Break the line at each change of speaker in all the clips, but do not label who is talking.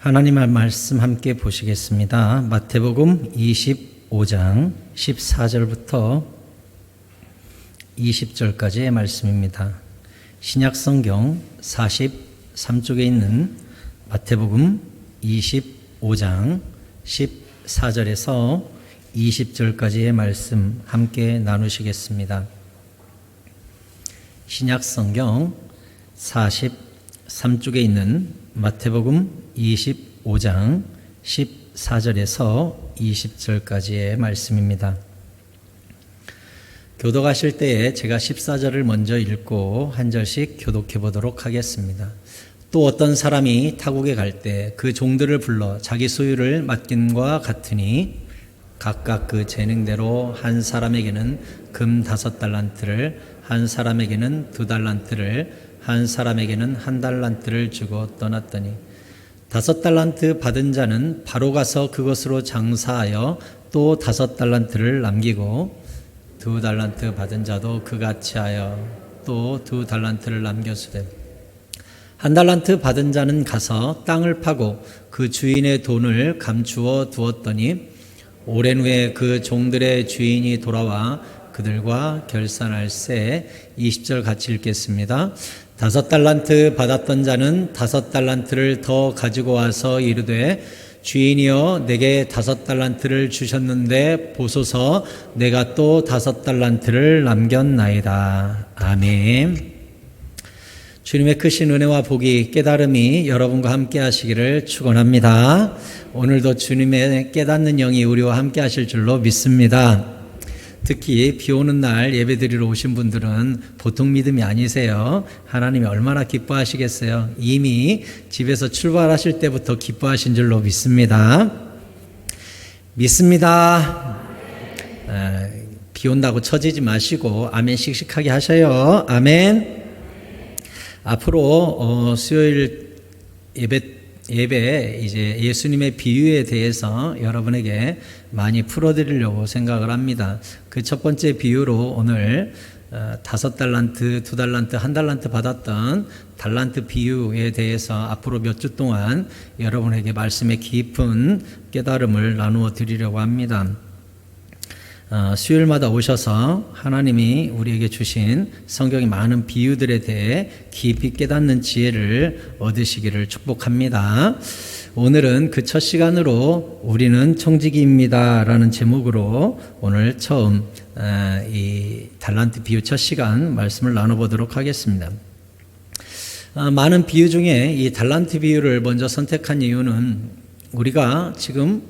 하나님의 말씀 함께 보시겠습니다. 마태복음 25장 14절부터 20절까지의 말씀입니다. 신약성경 43쪽에 있는 마태복음 25장 14절에서 20절까지의 말씀 함께 나누시겠습니다. 신약성경 43쪽에 있는 마태복음 25장 14절에서 20절까지의 말씀입니다. 교독하실 때에 제가 14절을 먼저 읽고 한 절씩 교독해 보도록 하겠습니다. 또 어떤 사람이 타국에 갈 때 그 종들을 불러 자기 소유를 맡김과 같으니 각각 그 재능대로 한 사람에게는 금 5달란트를, 한 사람에게는 2달란트를, 한 사람에게는 1달란트를 주고 떠났더니 5달란트 받은 자는 바로 가서 그것으로 장사하여 또 5달란트를 남기고 2달란트 받은 자도 그같이 하여 또 2달란트를 남겼으되 1달란트 받은 자는 가서 땅을 파고 그 주인의 돈을 감추어 두었더니 오랜 후에 그 종들의 주인이 돌아와 그들과 결산할세. 20절 같이 읽겠습니다. 5달란트 받았던 자는 5달란트를 더 가지고 와서 이르되 주인이여 내게 5달란트를 주셨는데 보소서 내가 또 5달란트를 남겼나이다. 아멘. 주님의 크신 은혜와 복이 깨달음이 여러분과 함께 하시기를 축원합니다. 오늘도 주님의 깨닫는 영이 우리와 함께 하실 줄로 믿습니다. 특히 비 오는 날 예배드리러 오신 분들은 보통 믿음이 아니세요. 하나님이 얼마나 기뻐하시겠어요. 이미 집에서 출발하실 때부터 기뻐하신 줄로 믿습니다. 비 온다고 처지지 마시고 아멘 씩씩하게 하셔요. 아멘. 앞으로 수요일 예배 이제 예수님의 비유에 대해서 여러분에게 많이 풀어드리려고 생각을 합니다. 그 첫 번째 비유로 오늘 5달란트, 2달란트, 1달란트 받았던 달란트 비유에 대해서 앞으로 몇 주 동안 여러분에게 말씀의 깊은 깨달음을 나누어 드리려고 합니다. 수요일마다 오셔서 하나님이 우리에게 주신 성경의 많은 비유들에 대해 깊이 깨닫는 지혜를 얻으시기를 축복합니다. 오늘은 그 첫 시간으로 우리는 청지기입니다 라는 제목으로 오늘 처음 이 달란트 비유 첫 시간 말씀을 나눠보도록 하겠습니다. 많은 비유 중에 이 달란트 비유를 먼저 선택한 이유는 우리가 지금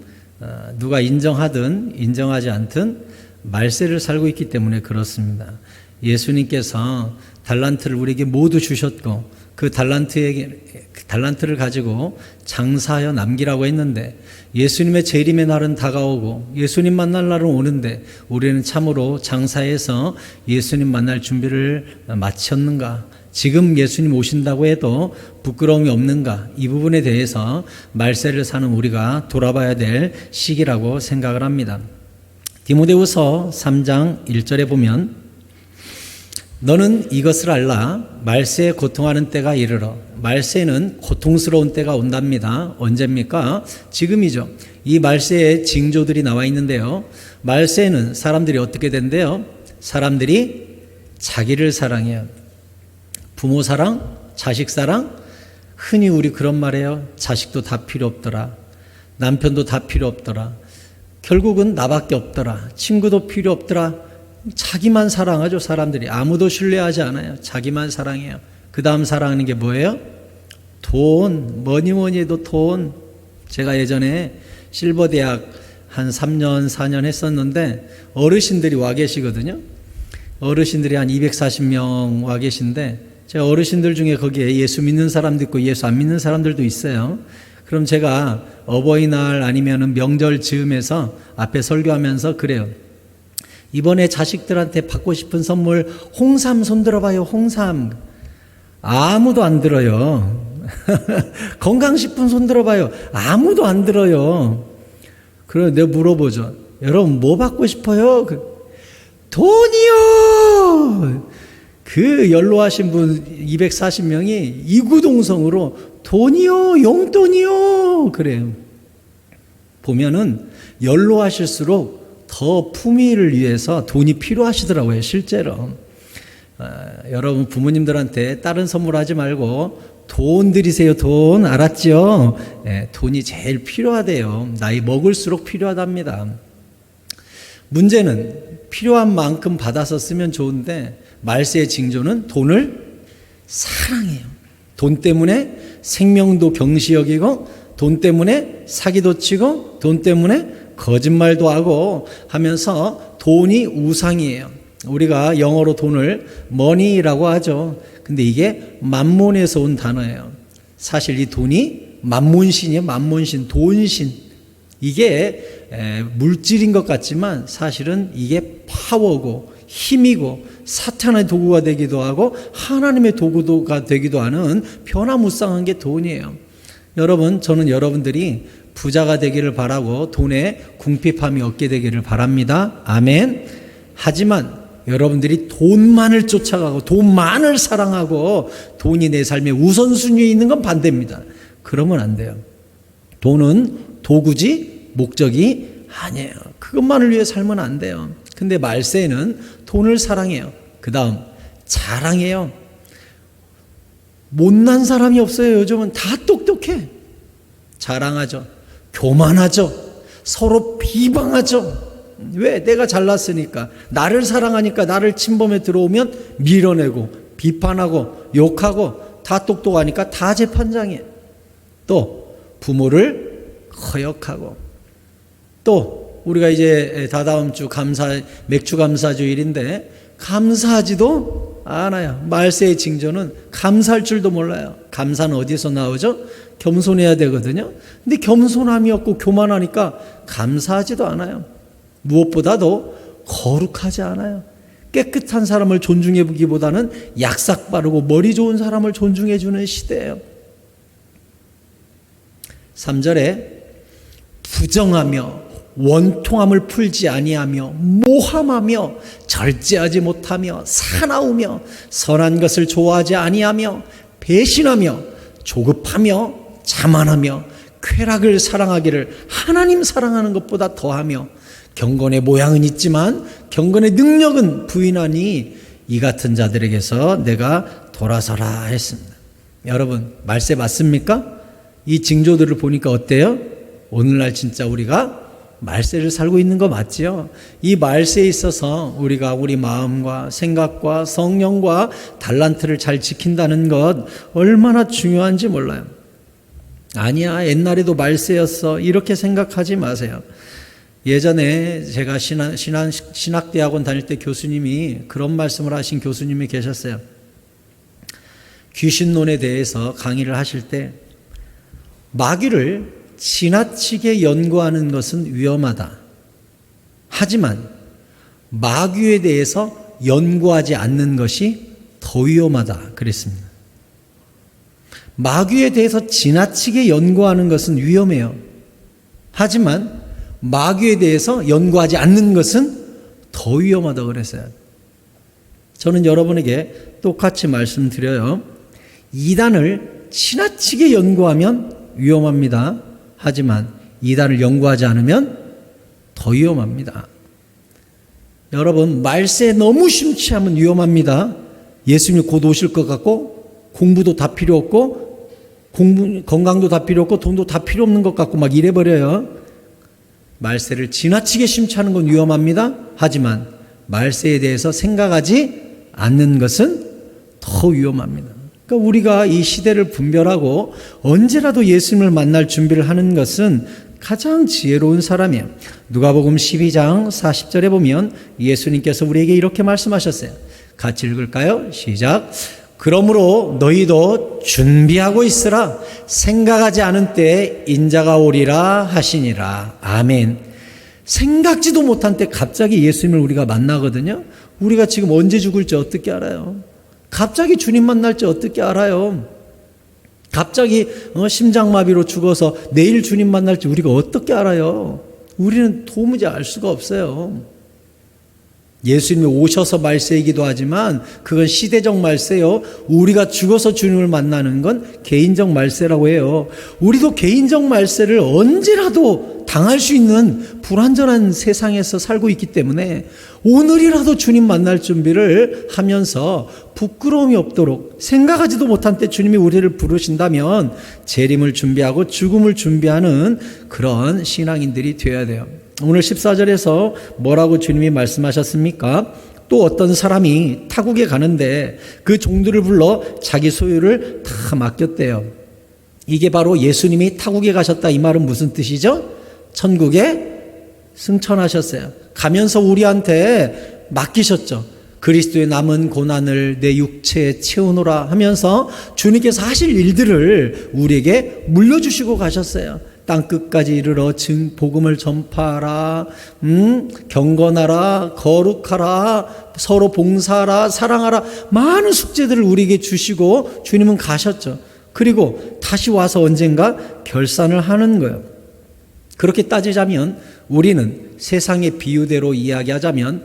누가 인정하든 인정하지 않든 말세를 살고 있기 때문에 그렇습니다. 예수님께서 달란트를 우리에게 모두 주셨고 그 달란트를 가지고 장사하여 남기라고 했는데 예수님의 재림의 날은 다가오고 예수님 만날 날은 오는데 우리는 참으로 장사해서 예수님 만날 준비를 마쳤는가? 지금 예수님 오신다고 해도 부끄러움이 없는가? 이 부분에 대해서 말세를 사는 우리가 돌아봐야 될 시기라고 생각을 합니다. 디모데후서 3장 1절에 보면 너는 이것을 알라. 말세에 고통하는 때가 이르러. 말세는 고통스러운 때가 온답니다. 언제입니까? 지금이죠. 이 말세에 징조들이 나와 있는데요. 말세에는 사람들이 어떻게 된대요? 사람들이 자기를 사랑해요. 부모 사랑, 자식 사랑, 흔히 우리 그런 말해요. 자식도 다 필요 없더라. 남편도 다 필요 없더라. 결국은 나밖에 없더라. 친구도 필요 없더라. 자기만 사랑하죠. 사람들이 아무도 신뢰하지 않아요. 자기만 사랑해요. 그 다음 사랑하는 게 뭐예요? 돈. 뭐니 해도 돈. 제가 예전에 실버대학 한 3년 4년 했었는데 어르신들이 와 계시거든요. 어르신들이 한 240명 와 계신데 제가 어르신들 중에 거기에 예수 믿는 사람도 있고 예수 안 믿는 사람들도 있어요. 그럼 제가 어버이날 아니면은 명절 즈음에서 앞에 설교하면서 그래요. 이번에 자식들한테 받고 싶은 선물 홍삼 손 들어봐요. 홍삼. 아무도 안 들어요. 건강식품 손 들어봐요. 아무도 안 들어요. 그래서 내가 물어보죠. 여러분 뭐 받고 싶어요? 돈이요. 그 연로하신 분 240명이 이구동성으로 돈이요, 용돈이요. 그래요. 보면은 연로하실수록 더 품위를 위해서 돈이 필요하시더라고요, 실제로. 여러분 부모님들한테 다른 선물하지 말고 돈 드리세요. 돈 알았죠? 돈이 제일 필요하대요. 나이 먹을수록 필요하답니다. 문제는 필요한 만큼 받아서 쓰면 좋은데 말세의 징조는 돈을 사랑해요. 돈 때문에 생명도 경시 여기고 돈 때문에 사기도 치고 돈 때문에 거짓말도 하고 하면서 돈이 우상이에요. 우리가 영어로 돈을 money라고 하죠. 근데 이게 만몬에서 온 단어예요. 사실 이 돈이 만몬신이에요. 만몬신, 돈신. 이게 물질인 것 같지만 사실은 이게 파워고 힘이고 사탄의 도구가 되기도 하고 하나님의 도구가 되기도 하는 변화무쌍한 게 돈이에요. 여러분, 저는 여러분들이 부자가 되기를 바라고 돈에 궁핍함이 없게 되기를 바랍니다. 아멘. 하지만 여러분들이 돈만을 쫓아가고 돈만을 사랑하고 돈이 내 삶의 우선순위에 있는 건 반대입니다. 그러면 안 돼요. 돈은 도구지 목적이 아니에요. 그것만을 위해 살면 안 돼요. 근데 말세에는 돈을 사랑해요. 그 다음 자랑해요. 못난 사람이 없어요. 요즘은 다 똑똑해. 자랑하죠. 교만하죠. 서로 비방하죠. 왜? 내가 잘났으니까. 나를 사랑하니까 나를 침범에 들어오면 밀어내고 비판하고 욕하고 다 똑똑하니까 다 재판장이에요. 또 부모를 거역하고 또 우리가 이제 다다음 주 맥주 감사주일인데 감사하지도 않아요. 말세의 징조는 감사할 줄도 몰라요. 감사는 어디서 나오죠? 겸손해야 되거든요. 근데 겸손함이 없고 교만하니까 감사하지도 않아요. 무엇보다도 거룩하지 않아요. 깨끗한 사람을 존중해 보기보다는 약삭 빠르고 머리 좋은 사람을 존중해 주는 시대예요. 3절에 부정하며 원통함을 풀지 아니하며 모함하며 절제하지 못하며 사나우며 선한 것을 좋아하지 아니하며 배신하며 조급하며 자만하며 쾌락을 사랑하기를 하나님 사랑하는 것보다 더하며 경건의 모양은 있지만 경건의 능력은 부인하니 이 같은 자들에게서 내가 돌아서라 했습니다. 여러분 말세 맞습니까? 이 징조들을 보니까 어때요? 오늘날 진짜 우리가 말세를 살고 있는 거 맞지요? 이 말세에 있어서 우리가 우리 마음과 생각과 성령과 달란트를 잘 지킨다는 것 얼마나 중요한지 몰라요. 아니야, 옛날에도 말세였어. 이렇게 생각하지 마세요. 예전에 제가 신학대학원 다닐 때 교수님이 그런 말씀을 하신 교수님이 계셨어요. 귀신론에 대해서 강의를 하실 때 마귀를 지나치게 연구하는 것은 위험하다. 하지만 마귀에 대해서 연구하지 않는 것이 더 위험하다 그랬습니다. 마귀에 대해서 지나치게 연구하는 것은 위험해요. 하지만 마귀에 대해서 연구하지 않는 것은 더 위험하다고 그랬어요. 저는 여러분에게 똑같이 말씀드려요. 이단을 지나치게 연구하면 위험합니다. 하지만 이단을 연구하지 않으면 더 위험합니다. 여러분 말세에 너무 심취하면 위험합니다. 예수님이 곧 오실 것 같고 공부도 다 필요 없고 건강도 다 필요 없고 돈도 다 필요 없는 것 같고 막 이래버려요. 말세를 지나치게 심취하는 건 위험합니다. 하지만 말세에 대해서 생각하지 않는 것은 더 위험합니다. 그러니까 우리가 이 시대를 분별하고 언제라도 예수님을 만날 준비를 하는 것은 가장 지혜로운 사람이에요. 누가복음 12장 40절에 보면 예수님께서 우리에게 이렇게 말씀하셨어요. 같이 읽을까요? 시작. 그러므로 너희도 준비하고 있으라. 생각하지 않은 때에 인자가 오리라 하시니라. 아멘. 생각지도 못한 때 갑자기 예수님을 우리가 만나거든요. 우리가 지금 언제 죽을지 어떻게 알아요? 갑자기 주님 만날지 어떻게 알아요? 갑자기 심장마비로 죽어서 내일 주님 만날지 우리가 어떻게 알아요? 우리는 도무지 알 수가 없어요. 예수님이 오셔서 말세이기도 하지만 그건 시대적 말세요. 우리가 죽어서 주님을 만나는 건 개인적 말세라고 해요. 우리도 개인적 말세를 언제라도 당할 수 있는 불완전한 세상에서 살고 있기 때문에 오늘이라도 주님 만날 준비를 하면서 부끄러움이 없도록, 생각하지도 못한 때 주님이 우리를 부르신다면 재림을 준비하고 죽음을 준비하는 그런 신앙인들이 되어야 돼요. 오늘 14절에서 뭐라고 주님이 말씀하셨습니까? 또 어떤 사람이 타국에 가는데 그 종들을 불러 자기 소유를 다 맡겼대요. 이게 바로 예수님이 타국에 가셨다, 이 말은 무슨 뜻이죠? 천국에 승천하셨어요. 가면서 우리한테 맡기셨죠. 그리스도의 남은 고난을 내 육체에 채우노라 하면서 주님께서 하실 일들을 우리에게 물려주시고 가셨어요. 땅끝까지 이르러 복음을 전파하라, 경건하라, 거룩하라, 서로 봉사하라, 사랑하라, 많은 숙제들을 우리에게 주시고 주님은 가셨죠. 그리고 다시 와서 언젠가 결산을 하는 거예요. 그렇게 따지자면 우리는 세상의 비유대로 이야기하자면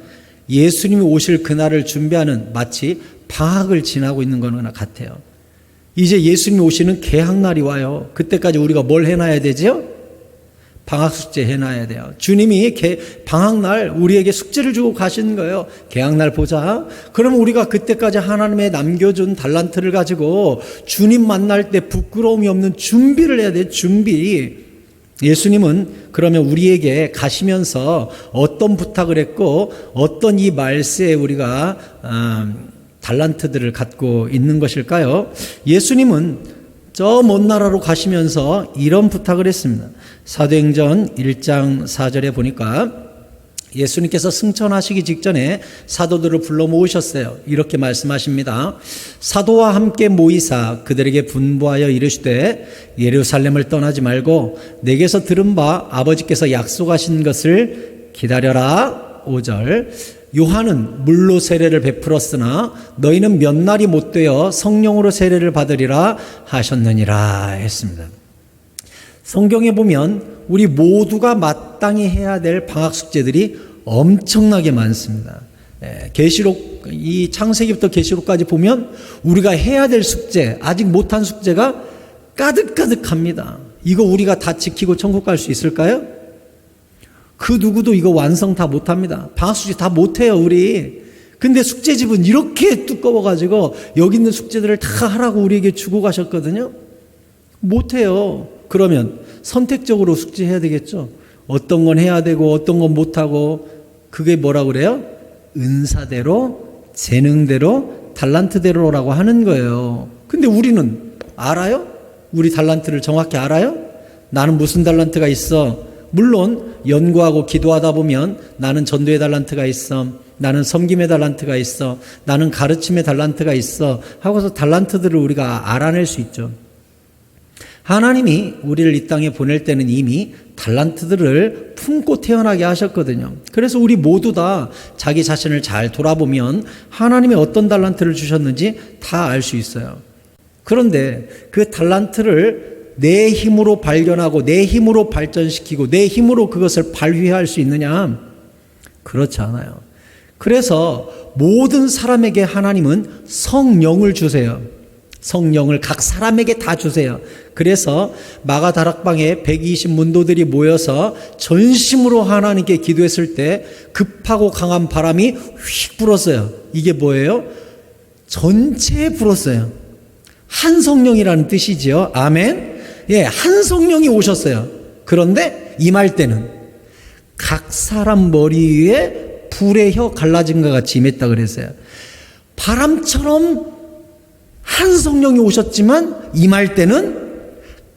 예수님이 오실 그날을 준비하는 마치 방학을 지나고 있는 거나 같아요. 이제 예수님이 오시는 개학날이 와요. 그때까지 우리가 뭘 해놔야 되죠? 방학 숙제 해놔야 돼요. 주님이 방학날 우리에게 숙제를 주고 가시는 거예요. 개학날 보자. 그러면 우리가 그때까지 하나님의 남겨준 달란트를 가지고 주님 만날 때 부끄러움이 없는 준비를 해야 돼요. 준비. 예수님은 그러면 우리에게 가시면서 어떤 부탁을 했고 어떤 이 말세에 우리가 달란트들을 갖고 있는 것일까요? 예수님은 저 먼 나라로 가시면서 이런 부탁을 했습니다. 사도행전 1장 4절에 보니까 예수님께서 승천하시기 직전에 사도들을 불러 모으셨어요. 이렇게 말씀하십니다. 사도와 함께 모이사 그들에게 분부하여 이르시되 예루살렘을 떠나지 말고 내게서 들은 바 아버지께서 약속하신 것을 기다려라. 5절 요한은 물로 세례를 베풀었으나 너희는 몇 날이 못 되어 성령으로 세례를 받으리라 하셨느니라 했습니다. 성경에 보면 우리 모두가 마땅히 해야 될 방학 숙제들이 엄청나게 많습니다. 계시록, 이 창세기부터 계시록까지 보면 우리가 해야 될 숙제, 아직 못한 숙제가 가득가득합니다. 이거 우리가 다 지키고 천국 갈 수 있을까요? 그 누구도 이거 완성 다 못합니다. 방학 숙제 다 못해요, 우리. 근데 숙제집은 이렇게 두꺼워가지고 여기 있는 숙제들을 다 하라고 우리에게 주고 가셨거든요. 못해요. 그러면 선택적으로 숙제해야 되겠죠. 어떤 건 해야 되고 어떤 건 못하고, 그게 뭐라고 그래요? 은사대로, 재능대로, 달란트대로라고 하는 거예요. 근데 우리는 알아요? 우리 달란트를 정확히 알아요? 나는 무슨 달란트가 있어? 물론 연구하고 기도하다 보면 나는 전도의 달란트가 있어, 나는 섬김의 달란트가 있어, 나는 가르침의 달란트가 있어 하고서 달란트들을 우리가 알아낼 수 있죠. 하나님이 우리를 이 땅에 보낼 때는 이미 달란트들을 품고 태어나게 하셨거든요. 그래서 우리 모두 다 자기 자신을 잘 돌아보면 하나님이 어떤 달란트를 주셨는지 다 알 수 있어요. 그런데 그 달란트를 내 힘으로 발견하고 내 힘으로 발전시키고 내 힘으로 그것을 발휘할 수 있느냐? 그렇지 않아요. 그래서 모든 사람에게 하나님은 성령을 주세요. 성령을 각 사람에게 다 주세요. 그래서 마가다락방에 120 문도들이 모여서 전심으로 하나님께 기도했을 때 급하고 강한 바람이 휙 불었어요. 이게 뭐예요? 전체에 불었어요. 한 성령이라는 뜻이지요. 아멘. 예, 한 성령이 오셨어요. 그런데 임할 때는 각 사람 머리 위에 불의 혀 갈라진 것 같이 임했다 그랬어요. 바람처럼 한 성령이 오셨지만 임할 때는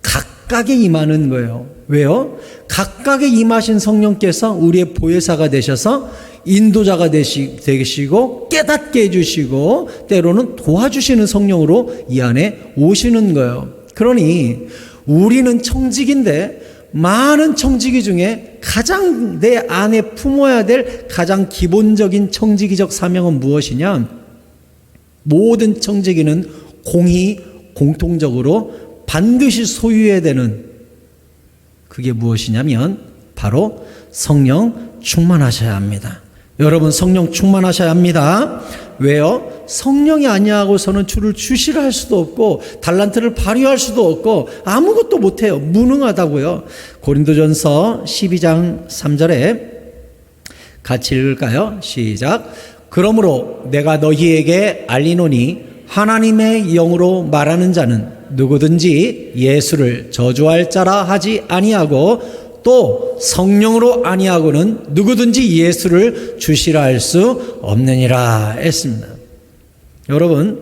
각각에 임하는 거예요. 왜요? 각각에 임하신 성령께서 우리의 보혜사가 되셔서 인도자가 되시고 깨닫게 해주시고 때로는 도와주시는 성령으로 이 안에 오시는 거예요. 그러니 우리는 청직인데 많은 청지기 중에 가장 내 안에 품어야 될 가장 기본적인 청지기적 사명은 무엇이냐? 모든 청지기는 공통적으로 반드시 소유해야 되는 그게 무엇이냐면 바로 성령 충만하셔야 합니다. 여러분 성령 충만하셔야 합니다. 왜요? 성령이 아니하고서는 주를 주시라 할 수도 없고 달란트를 발휘할 수도 없고 아무것도 못해요. 무능하다고요. 고린도전서 12장 3절에 같이 읽을까요? 시작. 그러므로 내가 너희에게 알리노니 하나님의 영으로 말하는 자는 누구든지 예수를 저주할 자라 하지 아니하고 또 성령으로 아니하고는 누구든지 예수를 주시라 할 수 없느니라 했습니다. 여러분,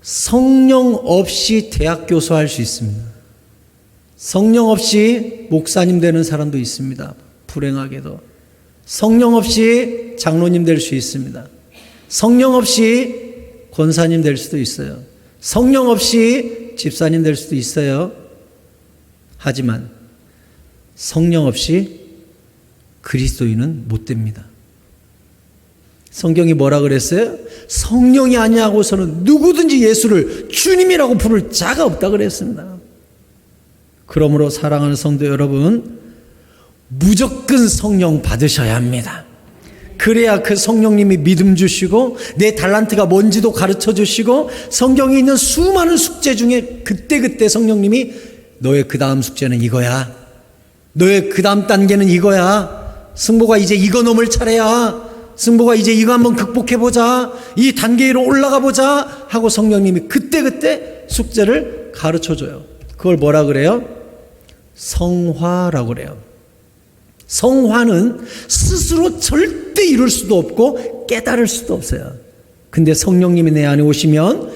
성령 없이 대학 교수할 수 있습니다. 성령 없이 목사님 되는 사람도 있습니다. 불행하게도. 성령 없이 장로님 될 수 있습니다. 성령 없이 권사님 될 수도 있어요. 성령 없이 집사님 될 수도 있어요. 하지만 성령 없이 그리스도인은 못 됩니다. 성경이 뭐라 그랬어요? 성령이 아니하고서는 누구든지 예수를 주님이라고 부를 자가 없다 그랬습니다. 그러므로 사랑하는 성도 여러분, 무조건 성령 받으셔야 합니다. 그래야 그 성령님이 믿음 주시고 내 달란트가 뭔지도 가르쳐 주시고 성경에 있는 수많은 숙제 중에 그때그때 성령님이 너의 그 다음 숙제는 이거야. 너의 그 다음 단계는 이거야. 승보가 이제 이거 넘을 차례야. 승보가 이제 이거 한번 극복해보자. 이 단계로 올라가보자. 하고 성령님이 그때그때 숙제를 가르쳐줘요. 그걸 뭐라 그래요? 성화라고 그래요. 성화는 스스로 절대 이룰 수도 없고 깨달을 수도 없어요. 근데 성령님이 내 안에 오시면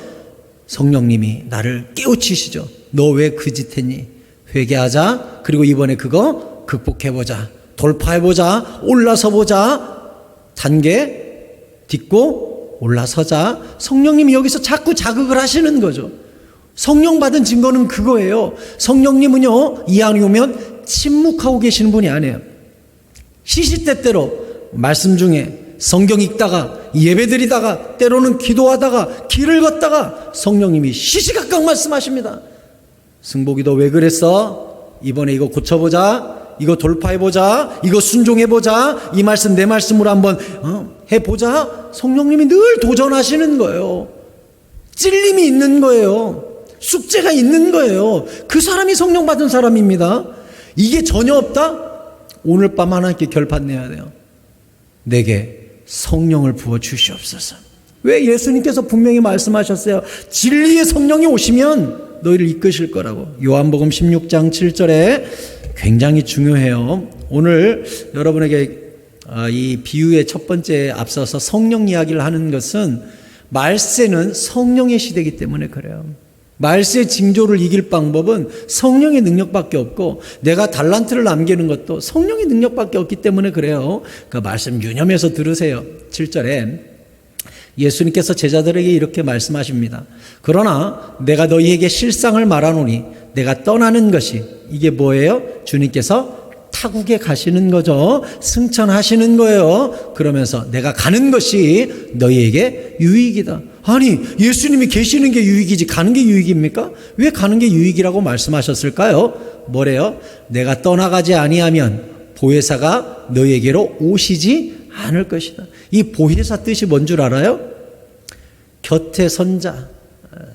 성령님이 나를 깨우치시죠. 너 왜 그 짓 했니? 회개하자. 그리고 이번에 그거 극복해보자. 돌파해보자. 올라서보자. 단계 딛고 올라서자. 성령님이 여기서 자꾸 자극을 하시는 거죠. 성령 받은 증거는 그거예요. 성령님은요, 이 안에 오면 침묵하고 계시는 분이 아니에요. 시시때때로 말씀 중에 성경 읽다가 예배드리다가 때로는 기도하다가 길을 걷다가 성령님이 시시각각 말씀하십니다. 승복이 너 왜 그랬어? 이번에 이거 고쳐보자. 이거 돌파해보자. 이거 순종해보자. 이 말씀 내 말씀으로 한번 해보자. 성령님이 늘 도전하시는 거예요. 찔림이 있는 거예요. 숙제가 있는 거예요. 그 사람이 성령 받은 사람입니다. 이게 전혀 없다? 오늘 밤 하나님께 결판 내야 돼요. 내게 성령을 부어 주시옵소서. 왜? 예수님께서 분명히 말씀하셨어요. 진리의 성령이 오시면 너희를 이끄실 거라고. 요한복음 16장 7절에 굉장히 중요해요. 오늘 여러분에게 이 비유의 첫 번째 앞서서 성령 이야기를 하는 것은 말세는 성령의 시대이기 때문에 그래요. 말세 징조를 이길 방법은 성령의 능력밖에 없고 내가 달란트를 남기는 것도 성령의 능력밖에 없기 때문에 그래요. 그 말씀 유념해서 들으세요. 7절에 예수님께서 제자들에게 이렇게 말씀하십니다. 그러나 내가 너희에게 실상을 말하노니 내가 떠나는 것이 이게 뭐예요? 주님께서 타국에 가시는 거죠. 승천하시는 거예요. 그러면서 내가 가는 것이 너희에게 유익이다. 아니, 예수님이 계시는 게 유익이지 가는 게 유익입니까? 왜 가는 게 유익이라고 말씀하셨을까요? 뭐래요? 내가 떠나가지 아니하면 보혜사가 너희에게로 오시지 않을 것이다. 이 보혜사 뜻이 뭔 줄 알아요? 곁에 선자,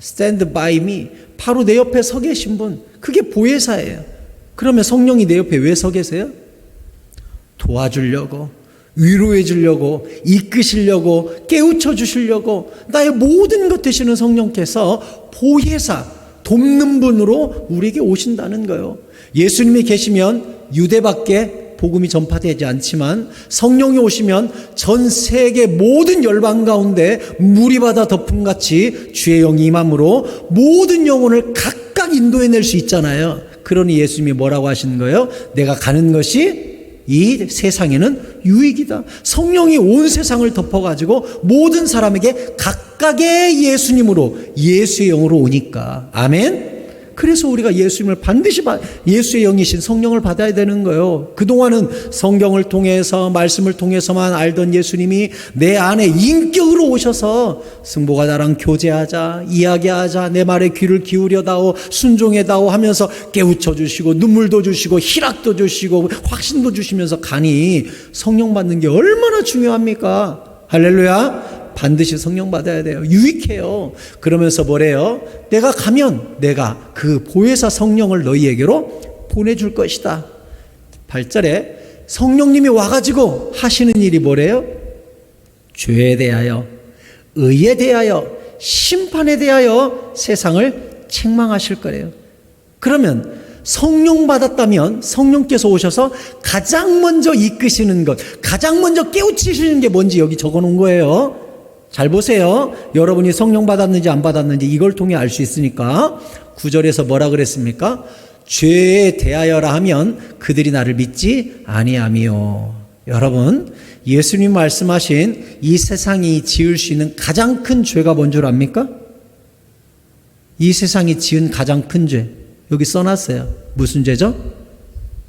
stand by me, 바로 내 옆에 서 계신 분, 그게 보혜사예요. 그러면 성령이 내 옆에 왜 서 계세요? 도와주려고, 위로해 주려고, 이끄시려고, 깨우쳐 주시려고 나의 모든 것 되시는 성령께서 보혜사, 돕는 분으로 우리에게 오신다는 거예요. 예수님이 계시면 유대밖에 복음이 전파되지 않지만 성령이 오시면 전 세계 모든 열방 가운데 무리바다 덮음같이 주의 영이 임함으로 모든 영혼을 각각 인도해낼 수 있잖아요. 그러니 예수님이 뭐라고 하시는 거예요? 내가 가는 것이 이 세상에는 유익이다. 성령이 온 세상을 덮어가지고 모든 사람에게 각각의 예수님으로 예수의 영으로 오니까. 아멘. 그래서 우리가 예수님을 반드시 예수의 영이신 성령을 받아야 되는 거예요. 그동안은 성경을 통해서 말씀을 통해서만 알던 예수님이 내 안에 인격으로 오셔서 승보가 나랑 교제하자, 이야기하자, 내 말에 귀를 기울여다오, 순종해다오 하면서 깨우쳐 주시고 눈물도 주시고 희락도 주시고 확신도 주시면서 가니 성령 받는 게 얼마나 중요합니까? 할렐루야. 반드시 성령 받아야 돼요. 유익해요. 그러면서 뭐래요? 내가 가면 내가 그 보혜사 성령을 너희에게로 보내줄 것이다. 8절에 성령님이 와가지고 하시는 일이 뭐래요? 죄에 대하여, 의에 대하여, 심판에 대하여 세상을 책망하실 거래요. 그러면 성령 받았다면 성령께서 오셔서 가장 먼저 이끄시는 것, 가장 먼저 깨우치시는 게 뭔지 여기 적어 놓은 거예요. 잘 보세요. 여러분이 성령 받았는지 안 받았는지 이걸 통해 알 수 있으니까 9절에서 뭐라 그랬습니까? 죄에 대하여라 하면 그들이 나를 믿지 아니하미요. 여러분, 예수님 말씀하신 이 세상이 지을 수 있는 가장 큰 죄가 뭔 줄 압니까? 이 세상이 지은 가장 큰 죄 여기 써놨어요. 무슨 죄죠?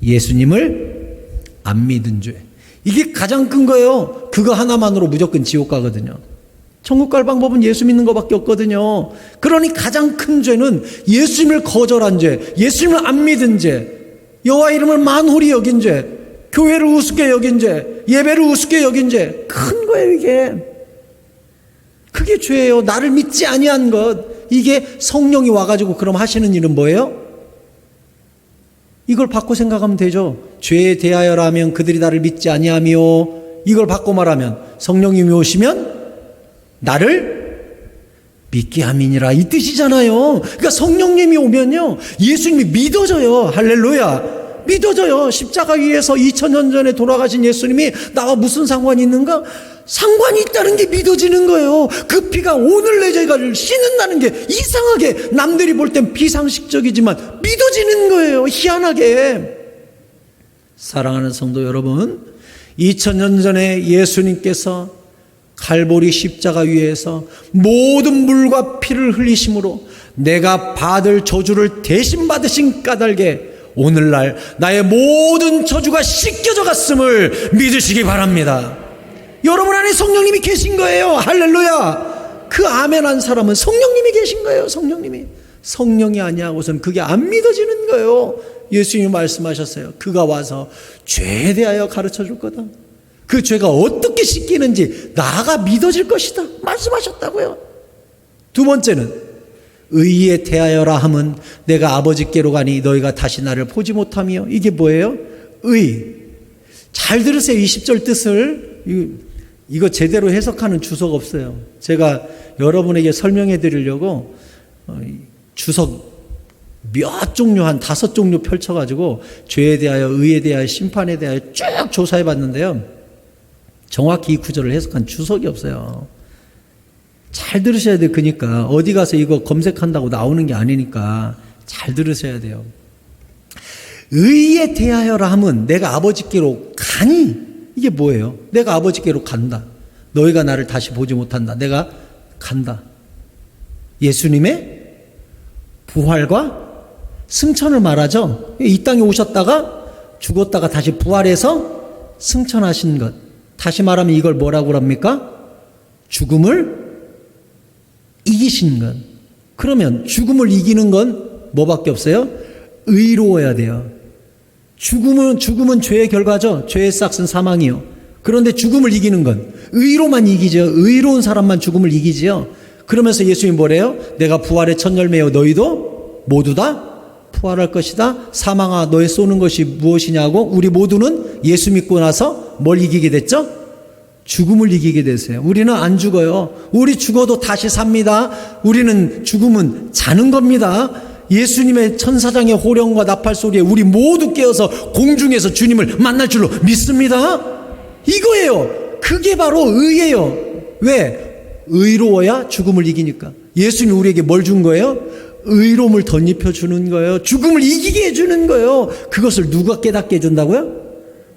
예수님을 안 믿은 죄. 이게 가장 큰 거예요. 그거 하나만으로 무조건 지옥 가거든요. 천국 갈 방법은 예수 믿는 것밖에 없거든요. 그러니 가장 큰 죄는 예수님을 거절한 죄, 예수님을 안 믿은 죄, 여호와 이름을 만홀히 여긴 죄, 교회를 우습게 여긴 죄, 예배를 우습게 여긴 죄. 큰 거예요 이게. 그게 죄예요. 나를 믿지 아니한 것. 이게 성령이 와가지고 그럼 하시는 일은 뭐예요? 이걸 바꿔 생각하면 되죠. 죄에 대하여라면 그들이 나를 믿지 아니하며, 이걸 바꿔 말하면 성령님이 오시면 나를 믿게 함이니라 이 뜻이잖아요. 그러니까 성령님이 오면요 예수님이 믿어져요. 할렐루야. 믿어져요. 십자가 위에서 2000년 전에 돌아가신 예수님이 나와 무슨 상관이 있는가? 상관이 있다는 게 믿어지는 거예요. 그 피가 오늘 내 죄를 씻는다는 게 이상하게 남들이 볼 땐 비상식적이지만 믿어지는 거예요. 희한하게. 사랑하는 성도 여러분, 2000년 전에 예수님께서 갈보리 십자가 위에서 모든 물과 피를 흘리심으로 내가 받을 저주를 대신 받으신 까닭에 오늘날 나의 모든 저주가 씻겨져 갔음을 믿으시기 바랍니다. 여러분 안에 성령님이 계신 거예요. 할렐루야. 그 아멘 한 사람은 성령님이 계신 거예요. 성령님이. 성령이 아니하고선 그게 안 믿어지는 거예요. 예수님이 말씀하셨어요. 그가 와서 죄에 대하여 가르쳐 줄 거다. 그 죄가 어떻게 씻기는지 나가 믿어질 것이다 말씀하셨다고요. 두 번째는 의에 대하여라 함은 내가 아버지께로 가니 너희가 다시 나를 보지 못하며. 이게 뭐예요? 의. 잘 들으세요. 20절 뜻을. 이거 제대로 해석하는 주석 없어요. 제가 여러분에게 설명해 드리려고 주석 몇 종류, 한 5종류 펼쳐가지고 죄에 대하여, 의에 대하여, 심판에 대하여 쭉 조사해 봤는데요. 정확히 이 구절을 해석한 주석이 없어요. 잘 들으셔야 돼요. 그러니까 어디 가서 이거 검색한다고 나오는 게 아니니까 잘 들으셔야 돼요. 의에 대하여라 함은 내가 아버지께로 가니. 이게 뭐예요? 내가 아버지께로 간다. 너희가 나를 다시 보지 못한다. 내가 간다. 예수님의 부활과 승천을 말하죠. 이 땅에 오셨다가 죽었다가 다시 부활해서 승천하신 것. 다시 말하면 이걸 뭐라고 합니까? 죽음을 이기신 것. 그러면 죽음을 이기는 건 뭐밖에 없어요? 의로워야 돼요. 죽음은 죄의 결과죠. 죄의 싹은 사망이요. 그런데 죽음을 이기는 건 의로만 이기죠. 의로운 사람만 죽음을 이기지요. 그러면서 예수님이 뭐래요? 내가 부활의 첫 열매요. 너희도 모두 다 부활할 것이다. 사망아 너의 쏘는 것이 무엇이냐고. 우리 모두는 예수 믿고 나서 뭘 이기게 됐죠? 죽음을 이기게 됐어요. 우리는 안 죽어요. 우리 죽어도 다시 삽니다. 우리는 죽음은 자는 겁니다. 예수님의 천사장의 호령과 나팔 소리에 우리 모두 깨어서 공중에서 주님을 만날 줄로 믿습니다. 이거예요. 그게 바로 의예요. 왜? 의로워야 죽음을 이기니까. 예수님이 우리에게 뭘 준 거예요? 의로움을 덧입혀 주는 거예요. 죽음을 이기게 해주는 거예요. 그것을 누가 깨닫게 해준다고요?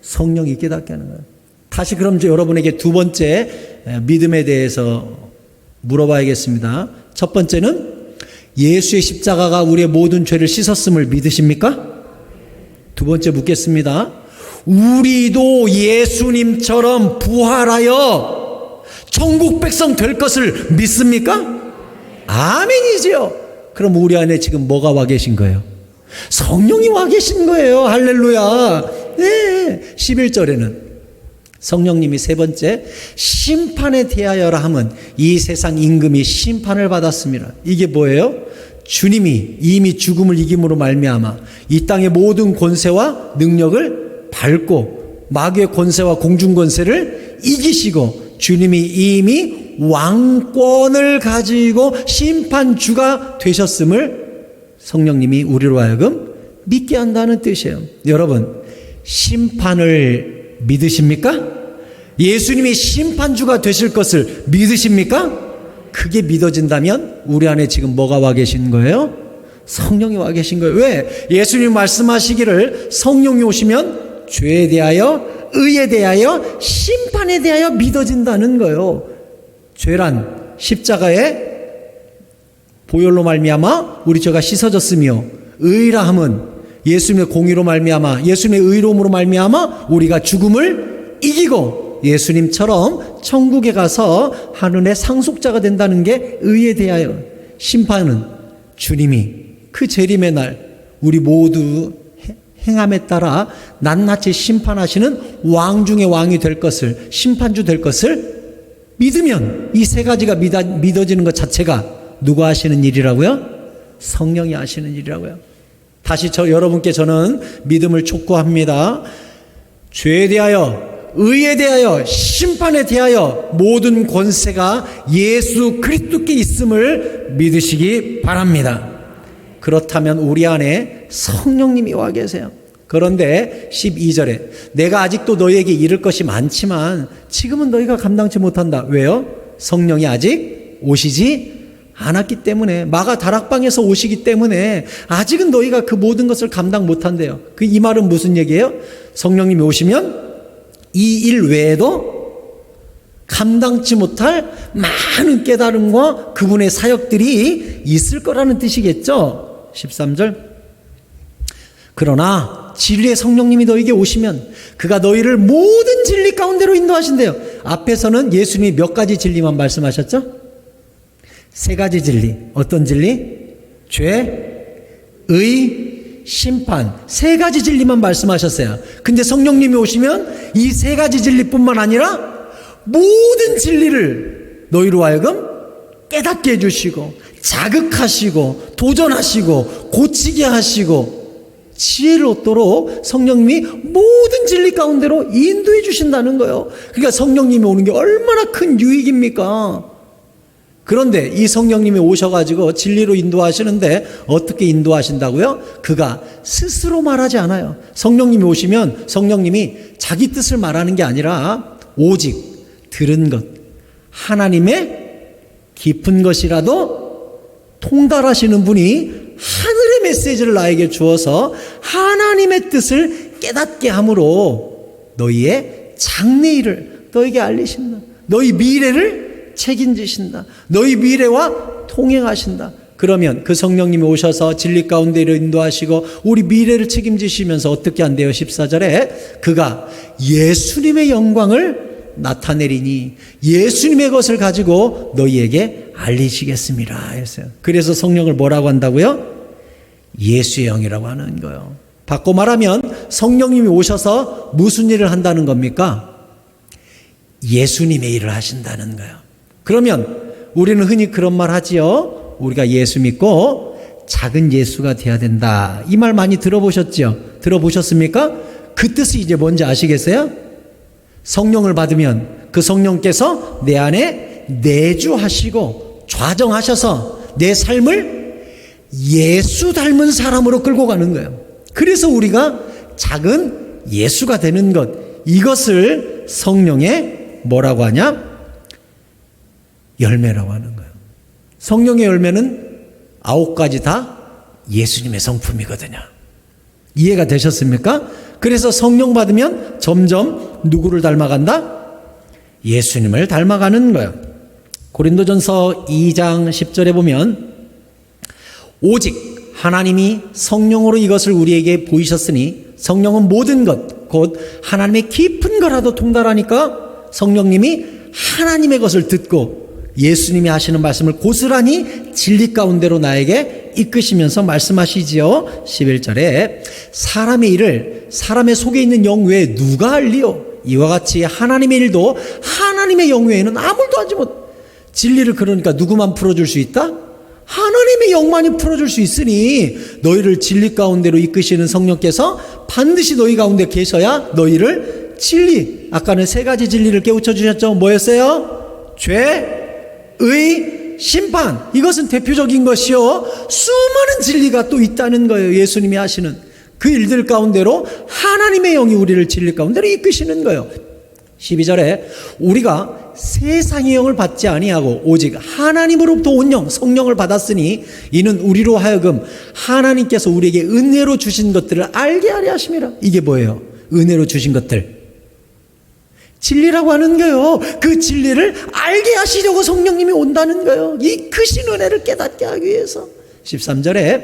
성령이 깨닫게 하는 거예요. 다시 그럼 이제 여러분에게 두 번째 믿음에 대해서 물어봐야겠습니다. 첫 번째는 예수의 십자가가 우리의 모든 죄를 씻었음을 믿으십니까? 두 번째 묻겠습니다. 우리도 예수님처럼 부활하여 천국 백성 될 것을 믿습니까? 아멘이지요. 그럼 우리 안에 지금 뭐가 와 계신 거예요? 성령이 와 계신 거예요. 할렐루야. 네. 11절에는 성령님이 세 번째 심판에 대하여라 함은 이 세상 임금이 심판을 받았습니다. 이게 뭐예요? 주님이 이미 죽음을 이김으로 말미암아 이 땅의 모든 권세와 능력을 밟고 마귀의 권세와 공중 권세를 이기시고 주님이 이미 왕권을 가지고 심판주가 되셨음을 성령님이 우리로 하여금 믿게 한다는 뜻이에요. 여러분, 심판을 믿으십니까? 예수님이 심판주가 되실 것을 믿으십니까? 그게 믿어진다면 우리 안에 지금 뭐가 와 계신 거예요? 성령이 와 계신 거예요. 왜? 예수님 말씀하시기를 성령이 오시면 죄에 대하여, 의에 대하여, 심판에 대하여 믿어진다는 거예요. 죄란 십자가에 보혈로 말미암아 우리 죄가 씻어졌으며, 의라 함은 예수님의 공의로 말미암아, 예수님의 의로움으로 말미암아 우리가 죽음을 이기고 예수님처럼 천국에 가서 하늘의 상속자가 된다는 게 의에 대하여, 심판은 주님이 그 재림의 날 우리 모두 행함에 따라 낱낱이 심판하시는 왕 중의 왕이 될 것을, 심판주 될 것을 믿으면 이 세 가지가 믿어지는 것 자체가 누가 하시는 일이라고요? 성령이 하시는 일이라고요. 다시 여러분께 저는 믿음을 촉구합니다. 죄에 대하여, 의에 대하여, 심판에 대하여 모든 권세가 예수 그리스도께 있음을 믿으시기 바랍니다. 그렇다면 우리 안에 성령님이 와 계세요. 그런데 12절에 내가 아직도 너희에게 이를 것이 많지만 지금은 너희가 감당치 못한다. 왜요? 성령이 아직 오시지 않았기 때문에, 마가 다락방에서 오시기 때문에 아직은 너희가 그 모든 것을 감당 못한대요. 이 말은 무슨 얘기예요? 성령님이 오시면 이 일 외에도 감당치 못할 많은 깨달음과 그분의 사역들이 있을 거라는 뜻이겠죠. 13절 그러나 진리의 성령님이 너희에게 오시면 그가 너희를 모든 진리 가운데로 인도하신대요. 앞에서는 예수님이 몇 가지 진리만 말씀하셨죠? 세 가지 진리. 어떤 진리? 죄, 의, 심판. 세 가지 진리만 말씀하셨어요. 근데 성령님이 오시면 이 세 가지 진리뿐만 아니라 모든 진리를 너희로 하여금 깨닫게 해주시고 자극하시고 도전하시고 고치게 하시고 지혜를 얻도록 성령님이 모든 진리 가운데로 인도해 주신다는 거예요. 그러니까 성령님이 오는 게 얼마나 큰 유익입니까? 그런데 이 성령님이 오셔가지고 진리로 인도하시는데 어떻게 인도하신다고요? 그가 스스로 말하지 않아요. 성령님이 오시면 성령님이 자기 뜻을 말하는 게 아니라 오직 들은 것, 하나님의 깊은 것이라도 통달하시는 분이 하늘의 메시지를 나에게 주어서 하나님의 뜻을 깨닫게 함으로 너희의 장래일을 너에게 알리신다. 너희 미래를 책임지신다. 너희 미래와 통행하신다. 그러면 그 성령님이 오셔서 진리 가운데로 인도하시고 우리 미래를 책임지시면서 어떻게 한대요? 14절에 그가 예수님의 영광을 나타내리니 예수님의 것을 가지고 너희에게 알리시겠습니다 했어요. 그래서 성령을 뭐라고 한다고요? 예수의 영이라고 하는 거예요. 바꿔 말하면 성령님이 오셔서 무슨 일을 한다는 겁니까? 예수님의 일을 하신다는 거예요. 그러면 우리는 흔히 그런 말 하지요. 우리가 예수 믿고 작은 예수가 돼야 된다. 이 말 많이 들어보셨죠? 들어보셨습니까? 그 뜻이 이제 뭔지 아시겠어요? 성령을 받으면 그 성령께서 내 안에 내주하시고 좌정하셔서 내 삶을 예수 닮은 사람으로 끌고 가는 거예요. 그래서 우리가 작은 예수가 되는 것, 이것을 성령의 뭐라고 하냐? 열매라고 하는 거예요. 성령의 열매는 9가지 다 예수님의 성품이거든요. 이해가 되셨습니까? 그래서 성령 받으면 점점 누구를 닮아간다? 예수님을 닮아가는 거예요. 고린도전서 2장 10절에 보면 오직 하나님이 성령으로 이것을 우리에게 보이셨으니 성령은 모든 것, 곧 하나님의 깊은 거라도 통달하니까 성령님이 하나님의 것을 듣고 예수님이 하시는 말씀을 고스란히 진리 가운데로 나에게 이끄시면서 말씀하시지요. 11절에 사람의 일을 사람의 속에 있는 영 외에 누가 알리요? 이와 같이 하나님의 일도 하나님의 영 외에는 아무도 하지 못. 진리를 그러니까 누구만 풀어줄 수 있다? 하나님의 영만이 풀어줄 수 있으니 너희를 진리 가운데로 이끄시는 성령께서 반드시 너희 가운데 계셔야 너희를 진리, 아까는 세 가지 진리를 깨우쳐 주셨죠. 뭐였어요? 죄, 의, 심판. 이것은 대표적인 것이요, 수많은 진리가 또 있다는 거예요. 예수님이 하시는 그 일들 가운데로 하나님의 영이 우리를 진리 가운데로 이끄시는 거예요. 12절에 우리가 세상의 영을 받지 아니하고 오직 하나님으로부터 온 영, 성령을 받았으니 이는 우리로 하여금 하나님께서 우리에게 은혜로 주신 것들을 알게 하려 하심이라. 이게 뭐예요? 은혜로 주신 것들, 진리라고 하는 거예요. 그 진리를 알게 하시려고 성령님이 온다는 거예요. 이 크신 은혜를 깨닫게 하기 위해서. 13절에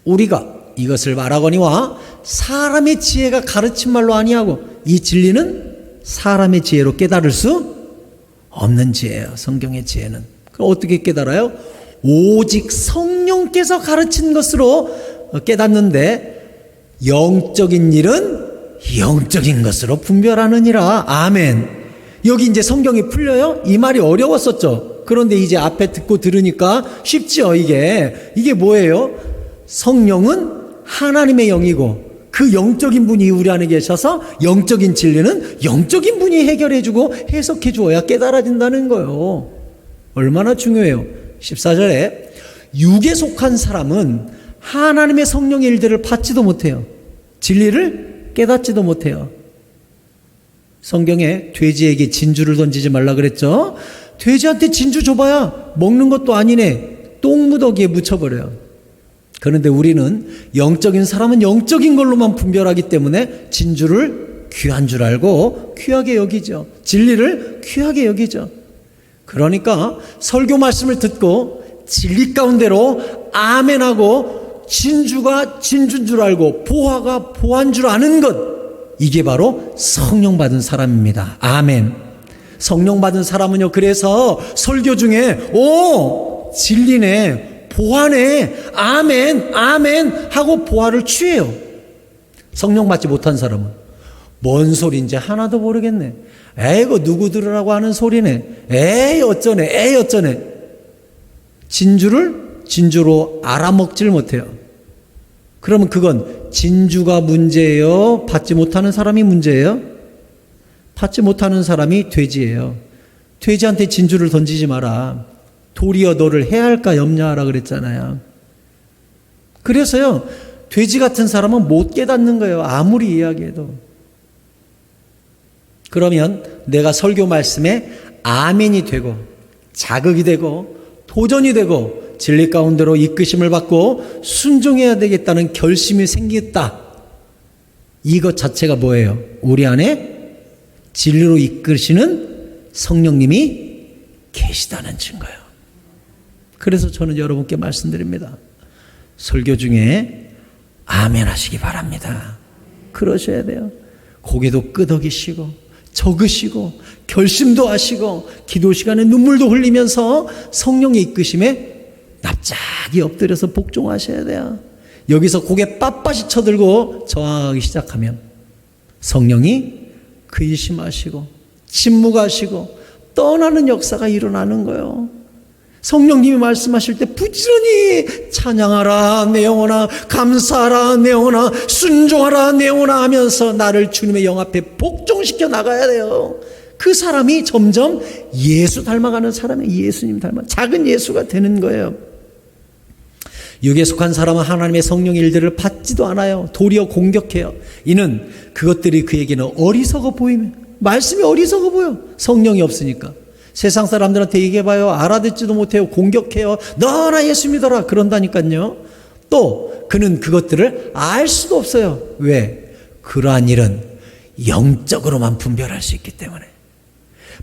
우리가 이것을 말하거니와 사람의 지혜가 가르친 말로 아니하고, 이 진리는 사람의 지혜로 깨달을 수 없는 지혜예요. 성경의 지혜는. 그럼 어떻게 깨달아요? 오직 성령께서 가르친 것으로 깨닫는데 영적인 일은 영적인 것으로 분별하느니라. 아멘. 여기 이제 성경이 풀려요? 이 말이 어려웠었죠. 그런데 이제 앞에 듣고 들으니까 쉽지요. 이게 뭐예요? 성령은 하나님의 영이고 그 영적인 분이 우리 안에 계셔서 영적인 진리는 영적인 분이 해결해주고 해석해 주어야 깨달아진다는 거예요. 얼마나 중요해요. 14절에 육에 속한 사람은 하나님의 성령의 일들을 받지도 못해요. 진리를 깨닫지도 못해요. 성경에 돼지에게 진주를 던지지 말라 그랬죠. 돼지한테 진주 줘봐야 먹는 것도 아니네. 똥무더기에 묻혀버려요. 그런데 우리는 영적인 사람은 영적인 걸로만 분별하기 때문에 진주를 귀한 줄 알고 귀하게 여기죠. 진리를 귀하게 여기죠. 그러니까 설교 말씀을 듣고 진리 가운데로 아멘하고 진주가 진주인 줄 알고 보화가 보화인 줄 아는 것, 이게 바로 성령 받은 사람입니다. 아멘. 성령 받은 사람은요, 그래서 설교 중에 오 진리네, 보화네, 아멘, 아멘 하고 보화를 취해요. 성령 받지 못한 사람은 뭔 소리인지 하나도 모르겠네. 에이, 이거 누구 들으라고 하는 소리네. 에이, 어쩌네, 에이, 어쩌네. 진주를 진주로 알아먹질 못해요. 그러면 그건 진주가 문제예요? 받지 못하는 사람이 문제예요? 받지 못하는 사람이 돼지예요. 돼지한테 진주를 던지지 마라. 도리어 너를 해할까 염려하라 그랬잖아요. 그래서요, 돼지 같은 사람은 못 깨닫는 거예요. 아무리 이야기해도. 그러면 내가 설교 말씀에 아멘이 되고 자극이 되고 도전이 되고 진리 가운데로 이끄심을 받고 순종해야 되겠다는 결심이 생겼다. 이것 자체가 뭐예요? 우리 안에 진리로 이끄시는 성령님이 계시다는 증거예요. 그래서 저는 여러분께 말씀드립니다. 설교 중에 아멘 하시기 바랍니다. 그러셔야 돼요. 고개도 끄덕이시고 적으시고 결심도 하시고 기도 시간에 눈물도 흘리면서 성령의 이끄심에 납작이 엎드려서 복종하셔야 돼요. 여기서 고개 빳빳이 쳐들고 저항하기 시작하면 성령이 근심하시고 침묵하시고 떠나는 역사가 일어나는 거예요. 성령님이 말씀하실 때 부지런히 찬양하라 내 영혼아, 감사하라 내 영혼아, 순종하라 내 영혼아 하면서 나를 주님의 영 앞에 복종시켜 나가야 돼요. 그 사람이 점점 예수 닮아가는 사람이 예수님 닮아 작은 예수가 되는 거예요. 육에 속한 사람은 하나님의 성령의 일들을 받지도 않아요. 도리어 공격해요. 이는 그것들이 그에게는 어리석어 보이며, 말씀이 어리석어 보여. 성령이 없으니까. 세상 사람들한테 얘기해봐요. 알아듣지도 못해요. 공격해요. 너나 예수 믿어라. 그런다니까요. 또 그는 그것들을 알 수도 없어요. 왜? 그러한 일은 영적으로만 분별할 수 있기 때문에.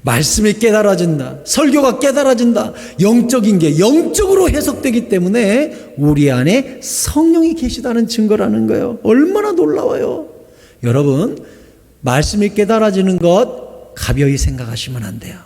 말씀이 깨달아진다. 설교가 깨달아진다. 영적인 게 영적으로 해석되기 때문에 우리 안에 성령이 계시다는 증거라는 거예요. 얼마나 놀라워요. 여러분, 말씀이 깨달아지는 것 가벼이 생각하시면 안 돼요.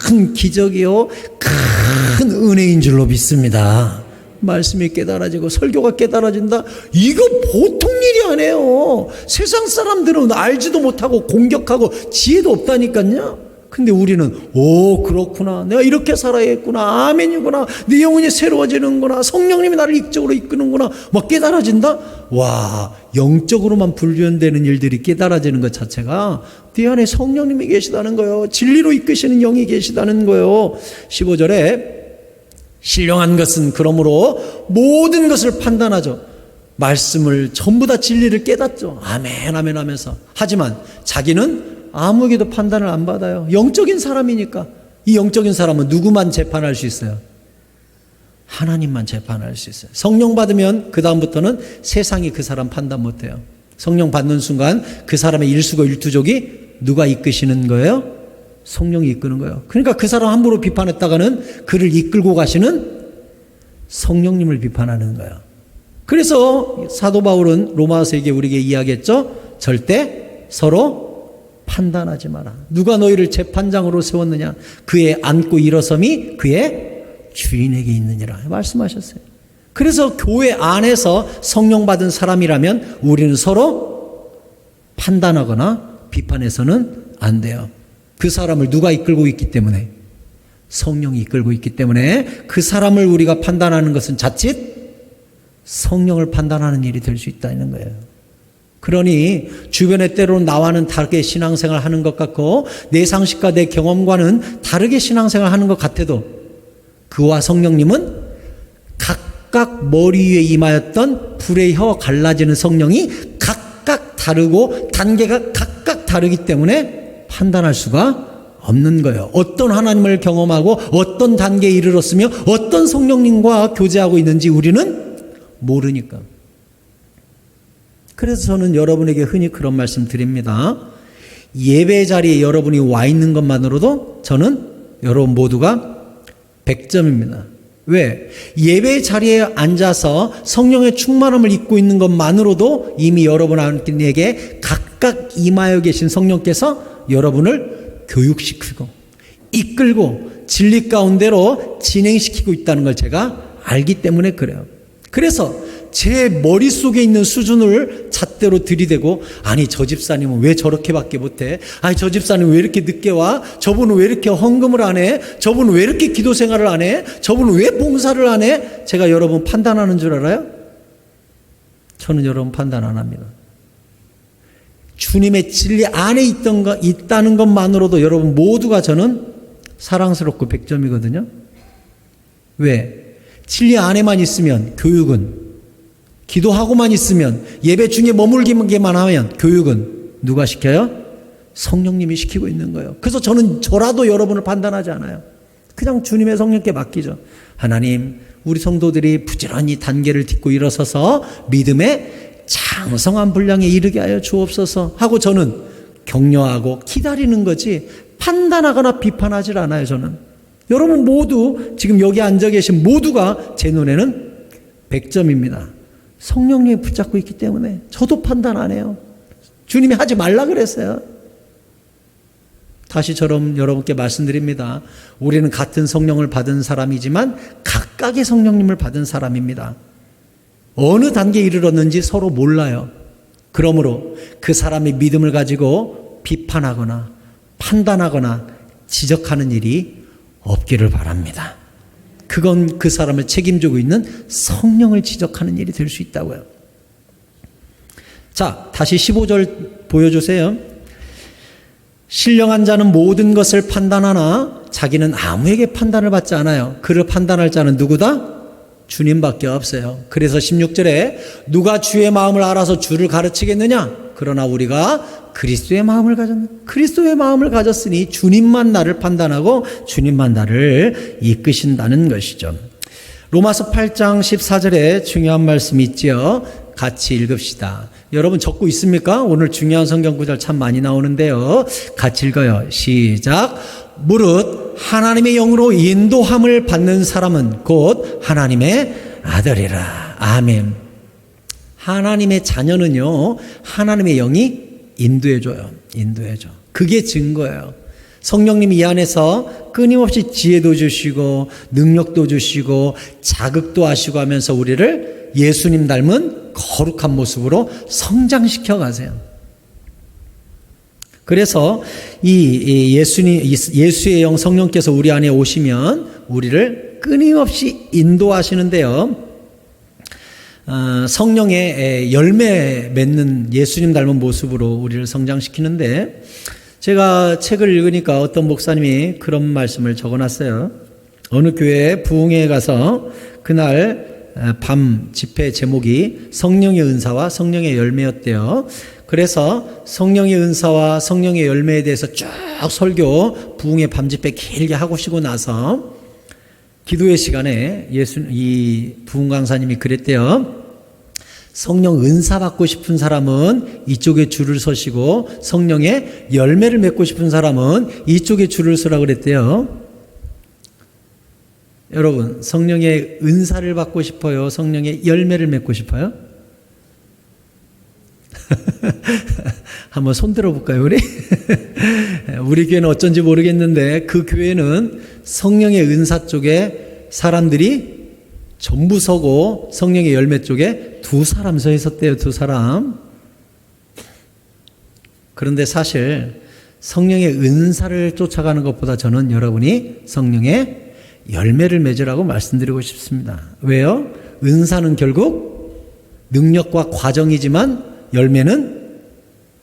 큰 기적이요, 큰 은혜인 줄로 믿습니다. 말씀이 깨달아지고 설교가 깨달아진다? 이거 보통 일이 아니에요. 세상 사람들은 알지도 못하고 공격하고 지혜도 없다니까요. 근데 우리는 그렇구나, 내가 이렇게 살아야겠구나, 아멘이구나, 내 영혼이 새로워지는구나, 성령님이 나를 영적으로 이끄는구나, 막 깨달아진다? 와, 영적으로만 불변되는 일들이 깨달아지는 것 자체가 네 안에 성령님이 계시다는 거예요. 진리로 이끄시는 영이 계시다는 거예요. 15절에 신령한 것은 그러므로 모든 것을 판단하죠. 말씀을 전부 다 진리를 깨닫죠. 아멘 아멘 하면서. 하지만 자기는 아무에게도 판단을 안 받아요. 영적인 사람이니까. 이 영적인 사람은 누구만 재판할 수 있어요? 하나님만 재판할 수 있어요. 성령 받으면 그 다음부터는 세상이 그 사람 판단 못해요. 성령 받는 순간 그 사람의 일수고일투족이 누가 이끄시는 거예요? 성령이 이끄는 거예요. 그러니까 그 사람 함부로 비판했다가는 그를 이끌고 가시는 성령님을 비판하는 거예요. 그래서 사도 바울은 로마서에게 우리에게 이야기했죠. 절대 서로 판단하지 마라. 누가 너희를 재판장으로 세웠느냐? 그의 앉고 일어섬이 그의 주인에게 있느니라 말씀하셨어요. 그래서 교회 안에서 성령 받은 사람이라면 우리는 서로 판단하거나 비판해서는 안 돼요. 그 사람을 누가 이끌고 있기 때문에? 성령이 이끌고 있기 때문에 그 사람을 우리가 판단하는 것은 자칫 성령을 판단하는 일이 될 수 있다는 거예요. 그러니 주변에 때로는 나와는 다르게 신앙생활 하는 것 같고 내 상식과 내 경험과는 다르게 신앙생활 하는 것 같아도 그와 성령님은 각각 머리 위에 임하였던 불의 혀 갈라지는 성령이 각각 다르고 단계가 각각 다르기 때문에 판단할 수가 없는 거예요. 어떤 하나님을 경험하고 어떤 단계에 이르렀으며 어떤 성령님과 교제하고 있는지 우리는 모르니까. 그래서 저는 여러분에게 흔히 그런 말씀 드립니다. 예배 자리에 여러분이 와 있는 것만으로도 저는 여러분 모두가 100점입니다. 왜? 예배 자리에 앉아서 성령의 충만함을 입고 있는 것만으로도 이미 여러분에게 각각 임하여 계신 성령께서 여러분을 교육시키고 이끌고 진리 가운데로 진행시키고 있다는 걸 제가 알기 때문에 그래요. 그래서 제 머릿속에 있는 수준을 잣대로 들이대고 아니 저 집사님은 왜 저렇게밖에 못해? 아니 저 집사님은 왜 이렇게 늦게 와? 저분은 왜 이렇게 헌금을 안 해? 저분은 왜 이렇게 기도 생활을 안 해? 저분은 왜 봉사를 안 해? 제가 여러분 판단하는 줄 알아요? 저는 여러분 판단 안 합니다. 주님의 진리 안에 있다는 것만으로도 여러분 모두가 저는 사랑스럽고 100점이거든요. 왜? 진리 안에만 있으면 교육은, 기도하고만 있으면, 예배 중에 머물기만 하면 교육은 누가 시켜요? 성령님이 시키고 있는 거예요. 그래서 저라도 여러분을 판단하지 않아요. 그냥 주님의 성령께 맡기죠. 하나님, 우리 성도들이 부지런히 단계를 딛고 일어서서 믿음의 장성한 분량에 이르게 하여 주옵소서 하고 저는 격려하고 기다리는 거지 판단하거나 비판하지 않아요. 저는 여러분 모두 지금 여기 앉아 계신 모두가 제 눈에는 100점입니다. 성령님이 붙잡고 있기 때문에 저도 판단 안 해요. 주님이 하지 말라 그랬어요. 다시처럼 여러분께 말씀드립니다. 우리는 같은 성령을 받은 사람이지만 각각의 성령님을 받은 사람입니다. 어느 단계에 이르렀는지 서로 몰라요. 그러므로 그 사람의 믿음을 가지고 비판하거나 판단하거나 지적하는 일이 없기를 바랍니다. 그건 그 사람을 책임지고 있는 성령을 지적하는 일이 될 수 있다고요. 자, 다시 15절 보여주세요. 신령한 자는 모든 것을 판단하나 자기는 아무에게 판단을 받지 않아요. 그를 판단할 자는 누구다? 주님밖에 없어요. 그래서 16절에 누가 주의 마음을 알아서 주를 가르치겠느냐? 그러나 우리가 그리스도의 마음을 가졌으니 주님만 나를 판단하고 주님만 나를 이끄신다는 것이죠. 로마서 8장 14절에 중요한 말씀이 있지요. 같이 읽읍시다. 여러분 적고 있습니까? 오늘 중요한 성경 구절 참 많이 나오는데요. 같이 읽어요. 시작. 무릇 하나님의 영으로 인도함을 받는 사람은 곧 하나님의 아들이라. 아멘. 하나님의 자녀는요, 하나님의 영이 인도해줘요. 인도해줘. 그게 증거예요. 성령님이 이 안에서 끊임없이 지혜도 주시고 능력도 주시고 자극도 하시고 하면서 우리를 예수님 닮은 거룩한 모습으로 성장시켜 가세요. 그래서 이 예수의 영 성령께서 우리 안에 오시면 우리를 끊임없이 인도하시는데요. 성령의 열매 맺는 예수님 닮은 모습으로 우리를 성장시키는데, 제가 책을 읽으니까 어떤 목사님이 그런 말씀을 적어놨어요. 어느 교회에 부흥회에 가서 그날 밤 집회 제목이 성령의 은사와 성령의 열매였대요. 그래서 성령의 은사와 성령의 열매에 대해서 쭉 설교, 부흥회 밤 집회 길게 하고 쉬고 나서 기도의 시간에 이 부흥 강사님이 그랬대요. 성령 은사 받고 싶은 사람은 이쪽에 줄을 서시고 성령의 열매를 맺고 싶은 사람은 이쪽에 줄을 서라 그랬대요. 여러분, 성령의 은사를 받고 싶어요? 성령의 열매를 맺고 싶어요? 한번 손 들어볼까요, 우리? 우리 교회는 어쩐지 모르겠는데 그 교회는 성령의 은사 쪽에 사람들이 전부 서고 성령의 열매 쪽에 2사람 서 있었대요. 2사람. 그런데 사실 성령의 은사를 쫓아가는 것보다 저는 여러분이 성령의 열매를 맺으라고 말씀드리고 싶습니다. 왜요? 은사는 결국 능력과 과정이지만 열매는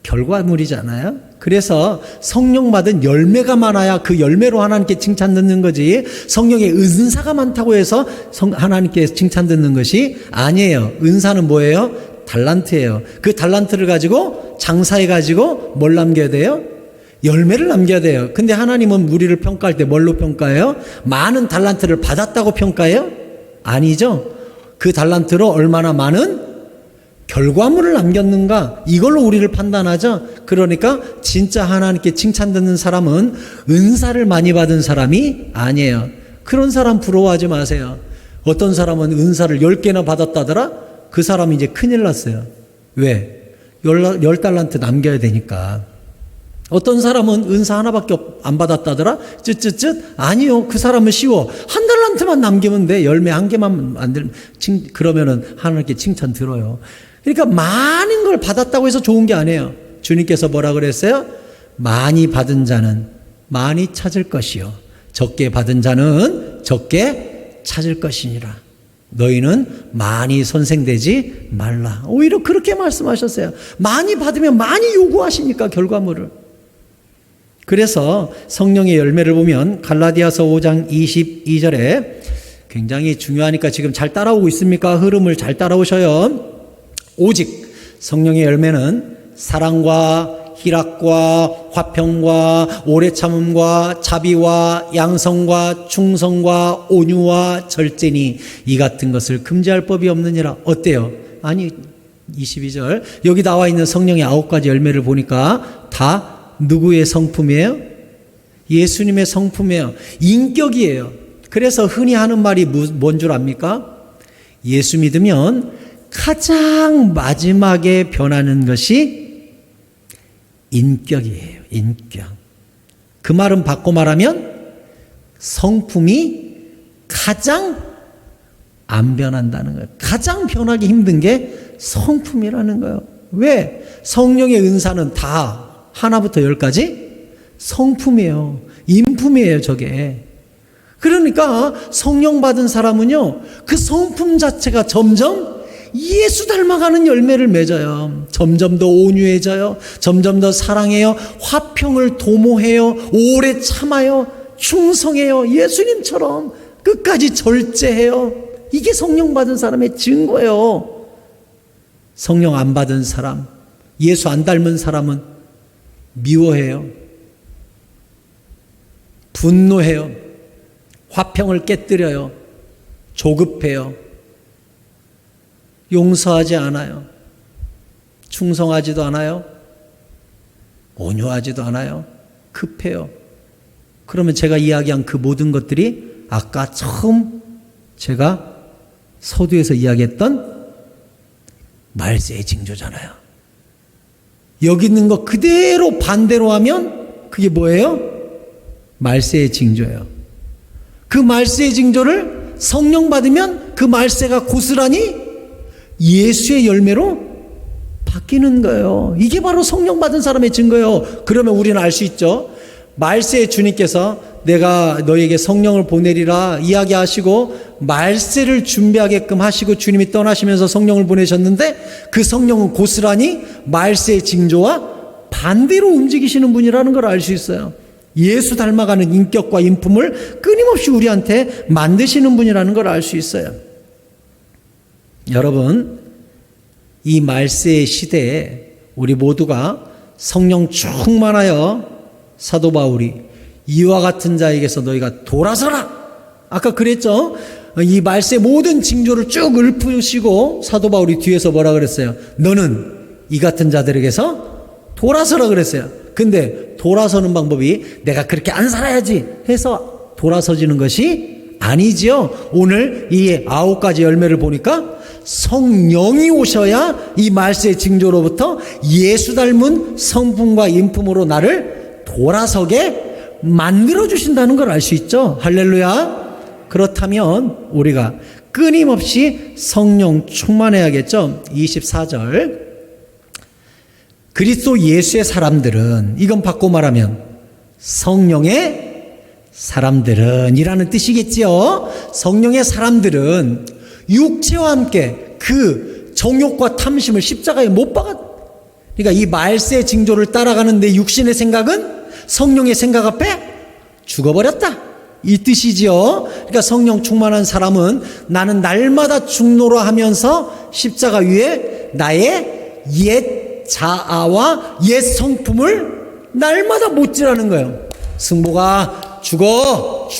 결과물이잖아요. 그래서 성령 받은 열매가 많아야 그 열매로 하나님께 칭찬 듣는 거지, 성령의 은사가 많다고 해서 하나님께 칭찬 듣는 것이 아니에요. 은사는 뭐예요? 달란트예요. 그 달란트를 가지고 장사해 가지고 뭘 남겨야 돼요? 열매를 남겨야 돼요. 근데 하나님은 우리를 평가할 때 뭘로 평가해요? 많은 달란트를 받았다고 평가해요? 아니죠. 그 달란트로 얼마나 많은 결과물을 남겼는가, 이걸로 우리를 판단하죠. 그러니까 진짜 하나님께 칭찬 듣는 사람은 은사를 많이 받은 사람이 아니에요. 그런 사람 부러워하지 마세요. 어떤 사람은 은사를 10개나 받았다더라? 그 사람이 이제 큰일 났어요. 왜? 10달란트 남겨야 되니까. 어떤 사람은 은사 하나밖에 안 받았다더라? 쯧쯧쯧? 아니요. 그 사람은 쉬워. 1달란트만 남기면 돼. 열매 1개만 그러면은 하나님께 칭찬 들어요. 그러니까 많은 걸 받았다고 해서 좋은 게 아니에요. 주님께서 뭐라 그랬어요? 많이 받은 자는 많이 찾을 것이요, 적게 받은 자는 적게 찾을 것이니라. 너희는 많이 선생되지 말라. 오히려 그렇게 말씀하셨어요. 많이 받으면 많이 요구하시니까 결과물을. 그래서 성령의 열매를 보면 갈라디아서 5장 22절에 굉장히 중요하니까 지금 잘 따라오고 있습니까? 흐름을 잘 따라오셔요. 오직 성령의 열매는 사랑과 희락과 화평과 오래 참음과 자비와 양성과 충성과 온유와 절제니 이 같은 것을 금지할 법이 없느니라. 어때요? 아니, 22절 여기 나와 있는 성령의 9가지 열매를 보니까 다 누구의 성품이에요? 예수님의 성품이에요. 인격이에요. 그래서 흔히 하는 말이 뭔 줄 압니까? 예수 믿으면 가장 마지막에 변하는 것이 인격이에요. 인격. 그 말은 바꿔 말하면 성품이 가장 안 변한다는 거예요. 가장 변하기 힘든 게 성품이라는 거예요. 왜? 성령의 은사는 다 하나부터 10까지 성품이에요. 인품이에요, 저게. 그러니까 성령 받은 사람은요, 그 성품 자체가 점점 예수 닮아가는 열매를 맺어요. 점점 더 온유해져요. 점점 더 사랑해요. 화평을 도모해요. 오래 참아요. 충성해요. 예수님처럼 끝까지 절제해요. 이게 성령 받은 사람의 증거예요. 성령 안 받은 사람, 예수 안 닮은 사람은 미워해요. 분노해요. 화평을 깨뜨려요. 조급해요. 용서하지 않아요. 충성하지도 않아요. 온유하지도 않아요. 급해요. 그러면 제가 이야기한 그 모든 것들이 아까 처음 제가 서두에서 이야기했던 말세의 징조잖아요. 여기 있는 거 그대로 반대로 하면 그게 뭐예요? 말세의 징조예요. 그 말세의 징조를 성령 받으면 그 말세가 고스란히 예수의 열매로 바뀌는 거예요. 이게 바로 성령 받은 사람의 증거예요. 그러면 우리는 알 수 있죠. 말세의 주님께서 내가 너에게 성령을 보내리라 이야기하시고 말세를 준비하게끔 하시고 주님이 떠나시면서 성령을 보내셨는데 그 성령은 고스란히 말세의 징조와 반대로 움직이시는 분이라는 걸 알 수 있어요. 예수 닮아가는 인격과 인품을 끊임없이 우리한테 만드시는 분이라는 걸 알 수 있어요. 여러분, 이 말세의 시대에 우리 모두가 성령 충만하여 사도 바울이 이와 같은 자에게서 너희가 돌아서라. 아까 그랬죠? 이 말세 모든 징조를 쭉 읊으시고 사도 바울이 뒤에서 뭐라 그랬어요? 너는 이 같은 자들에게서 돌아서라 그랬어요. 근데 돌아서는 방법이 내가 그렇게 안 살아야지 해서 돌아서지는 것이 아니지요. 오늘 이 9가지 열매를 보니까 성령이 오셔야 이 말세의 징조로부터 예수 닮은 성품과 인품으로 나를 돌아서게 만들어주신다는 걸 알 수 있죠. 할렐루야. 그렇다면 우리가 끊임없이 성령 충만해야겠죠. 24절 그리스도 예수의 사람들은, 이건 바꿔 말하면 성령의 사람들은 이라는 뜻이겠지요. 성령의 사람들은 육체와 함께 그 정욕과 탐심을 십자가에 못 박았. 그러니까 이 말세의 징조를 따라가는 내 육신의 생각은 성령의 생각 앞에 죽어버렸다, 이 뜻이지요. 그러니까 성령 충만한 사람은 나는 날마다 죽노라 하면서 십자가 위에 나의 옛 자아와 옛 성품을 날마다 못질하는 거예요. 승보가 죽어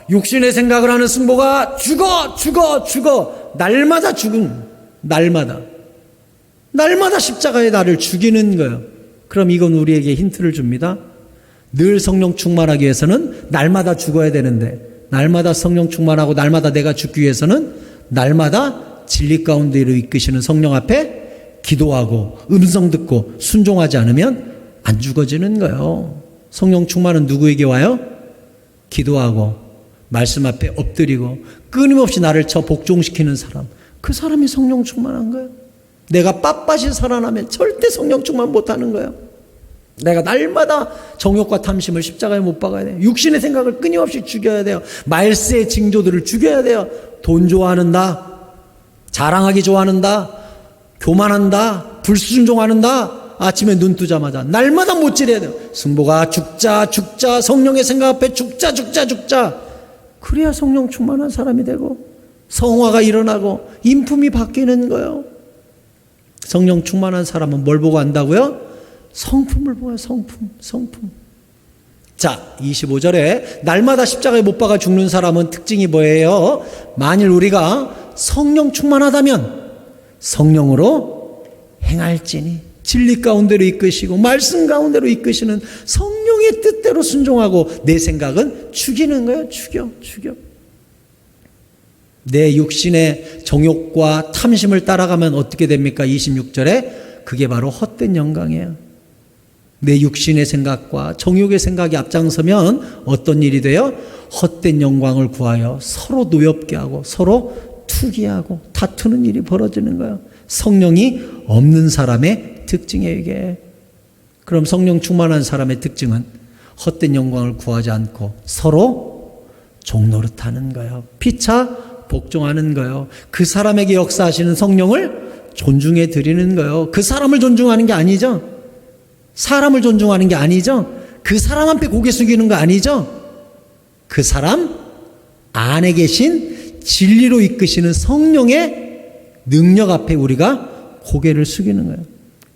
육신의 생각을 하는 승보가 죽어 날마다 죽은, 날마다 십자가에 나를 죽이는 거예요. 그럼 이건 우리에게 힌트를 줍니다. 늘 성령 충만하기 위해서는 날마다 죽어야 되는데, 날마다 성령 충만하고 날마다 내가 죽기 위해서는 날마다 진리 가운데로 이끄시는 성령 앞에 기도하고 음성 듣고 순종하지 않으면 안 죽어지는 거예요. 성령 충만은 누구에게 와요? 기도하고 말씀 앞에 엎드리고 끊임없이 나를 쳐 복종시키는 사람, 그 사람이 성령 충만한 거예요. 내가 빳빳이 살아나면 절대 성령 충만 못하는 거예요. 내가 날마다 정욕과 탐심을 십자가에 못 박아야 돼요. 육신의 생각을 끊임없이 죽여야 돼요. 말세의 징조들을 죽여야 돼요. 돈 좋아하는다, 자랑하기 좋아하는다, 교만한다, 불순종하는다, 아침에 눈 뜨자마자 날마다 못질해야 돼요. 승보가 죽자 성령의 생각 앞에 죽자. 그래야 성령 충만한 사람이 되고 성화가 일어나고 인품이 바뀌는 거예요. 성령 충만한 사람은 뭘 보고 안다고요? 성품을 보아요. 성품. 자, 25절에 날마다 십자가에 못 박아 죽는 사람은 특징이 뭐예요? 만일 우리가 성령 충만하다면 성령으로 행할지니, 진리 가운데로 이끄시고 말씀 가운데로 이끄시는 성령의 뜻대로 순종하고 내 생각은 죽이는 거예요. 죽여. 내 육신의 정욕과 탐심을 따라가면 어떻게 됩니까? 26절에 그게 바로 헛된 영광이에요. 내 육신의 생각과 정욕의 생각이 앞장서면 어떤 일이 돼요? 헛된 영광을 구하여 서로 노엽게 하고 서로 투기하고 다투는 일이 벌어지는 거예요. 성령이 없는 사람의 특징이에요, 이게. 그럼 성령 충만한 사람의 특징은 헛된 영광을 구하지 않고 서로 종노릇하는 거예요. 피차 복종하는 거예요. 그 사람에게 역사하시는 성령을 존중해 드리는 거예요. 그 사람을 존중하는 게 아니죠. 사람을 존중하는 게 아니죠. 그 사람 앞에 고개 숙이는 거 아니죠. 그 사람 안에 계신 진리로 이끄시는 성령의 능력 앞에 우리가 고개를 숙이는 거예요.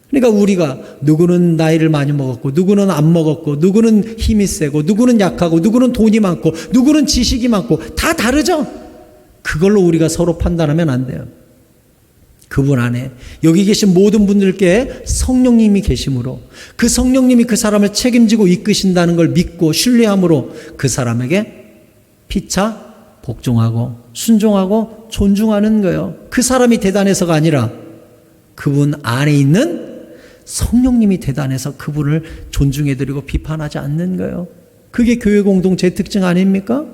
그러니까 우리가 누구는 나이를 많이 먹었고 누구는 안 먹었고 누구는 힘이 세고 누구는 약하고 누구는 돈이 많고 누구는 지식이 많고 다 다르죠. 그걸로 우리가 서로 판단하면 안 돼요. 그분 안에 여기 계신 모든 분들께 성령님이 계심으로 그 성령님이 그 사람을 책임지고 이끄신다는 걸 믿고 신뢰함으로 그 사람에게 피차 복종하고 순종하고 존중하는 거예요. 그 사람이 대단해서가 아니라 그분 안에 있는 성령님이 대단해서 그분을 존중해드리고 비판하지 않는 거예요. 그게 교회 공동체의 특징 아닙니까?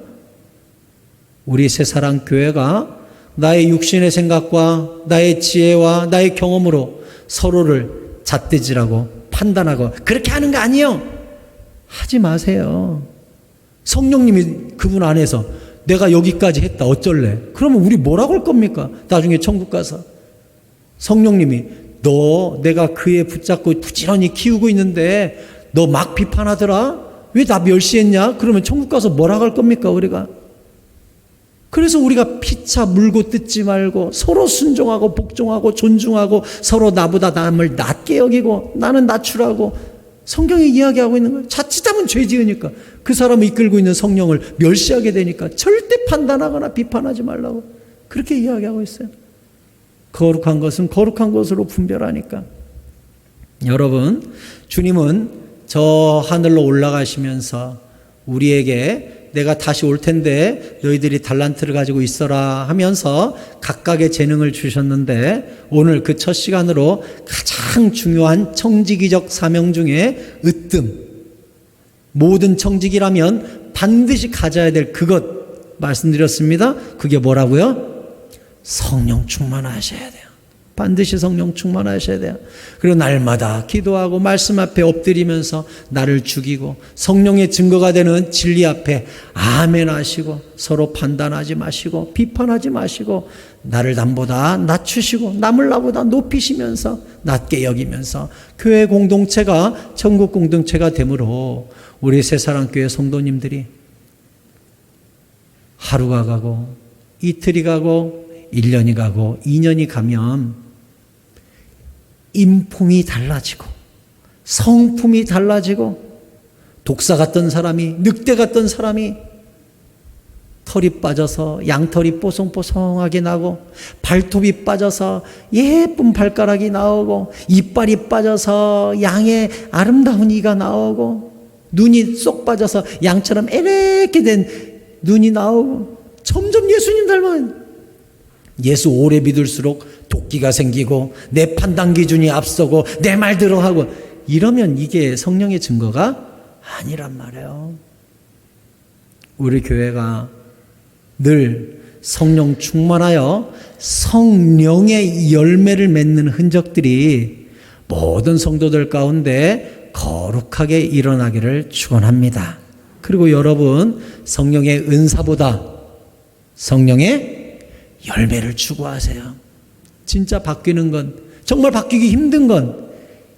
우리 새사랑교회가 나의 육신의 생각과 나의 지혜와 나의 경험으로 서로를 잣대질하고 판단하고 그렇게 하는 거 아니에요. 하지 마세요. 성령님이 그분 안에서 내가 여기까지 했다 어쩔래? 그러면 우리 뭐라고 할 겁니까? 나중에 천국 가서 성령님이 너 내가 그애 붙잡고 부지런히 키우고 있는데 너 막 비판하더라? 왜 나 멸시했냐? 그러면 천국 가서 뭐라고 할 겁니까 우리가? 그래서 우리가 피차 물고 뜯지 말고 서로 순종하고 복종하고 존중하고 서로 나보다 남을 낮게 여기고 나는 낮추라고 성경에 이야기하고 있는 거예요. 자칫하면 죄 지으니까 그 사람을 이끌고 있는 성령을 멸시하게 되니까 절대 판단하거나 비판하지 말라고 그렇게 이야기하고 있어요. 거룩한 것은 거룩한 것으로 분별하니까. 여러분, 주님은 저 하늘로 올라가시면서 우리에게 내가 다시 올 텐데 너희들이 달란트를 가지고 있어라 하면서 각각의 재능을 주셨는데 오늘 그 첫 시간으로 가장 중요한 청지기적 사명 중에 으뜸, 모든 청지기라면 반드시 가져야 될 그것 말씀드렸습니다. 그게 뭐라고요? 성령 충만하셔야 돼요. 반드시 성령 충만하셔야 돼요. 그리고 날마다 기도하고 말씀 앞에 엎드리면서 나를 죽이고 성령의 증거가 되는 진리 앞에 아멘 하시고 서로 판단하지 마시고 비판하지 마시고 나를 남보다 낮추시고 남을 나보다 높이시면서 낮게 여기면서 교회 공동체가 천국 공동체가 되므로 우리 새사랑교회 성도님들이 하루가 가고 이틀이 가고 1년이 가고 2년이 가면 인품이 달라지고 성품이 달라지고 독사 같던 사람이 늑대 같던 사람이 털이 빠져서 양털이 뽀송뽀송하게 나고 발톱이 빠져서 예쁜 발가락이 나오고 이빨이 빠져서 양의 아름다운 이가 나오고 눈이 쏙 빠져서 양처럼 에레게 된 눈이 나오고 점점 예수님 닮아요. 예수 오래 믿을수록 도끼가 생기고 내 판단 기준이 앞서고 내 말대로 하고 이러면 이게 성령의 증거가 아니란 말이에요. 우리 교회가 늘 성령 충만하여 성령의 열매를 맺는 흔적들이 모든 성도들 가운데 거룩하게 일어나기를 축원합니다. 그리고 여러분 성령의 은사보다 성령의 열매를 추구하세요. 진짜 바뀌는 건 정말 바뀌기 힘든 건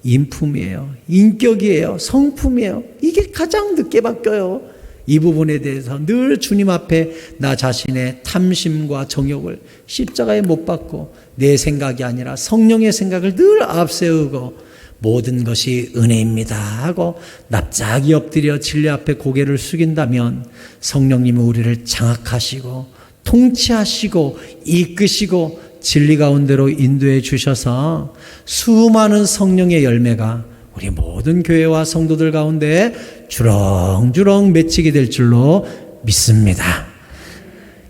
인품이에요. 인격이에요. 성품이에요. 이게 가장 늦게 바뀌어요. 이 부분에 대해서 늘 주님 앞에 나 자신의 탐심과 정욕을 십자가에 못 박고 내 생각이 아니라 성령의 생각을 늘 앞세우고 모든 것이 은혜입니다 하고 납작이 엎드려 진리 앞에 고개를 숙인다면 성령님은 우리를 장악하시고 통치하시고 이끄시고 진리 가운데로 인도해 주셔서 수많은 성령의 열매가 우리 모든 교회와 성도들 가운데 주렁주렁 맺히게 될 줄로 믿습니다.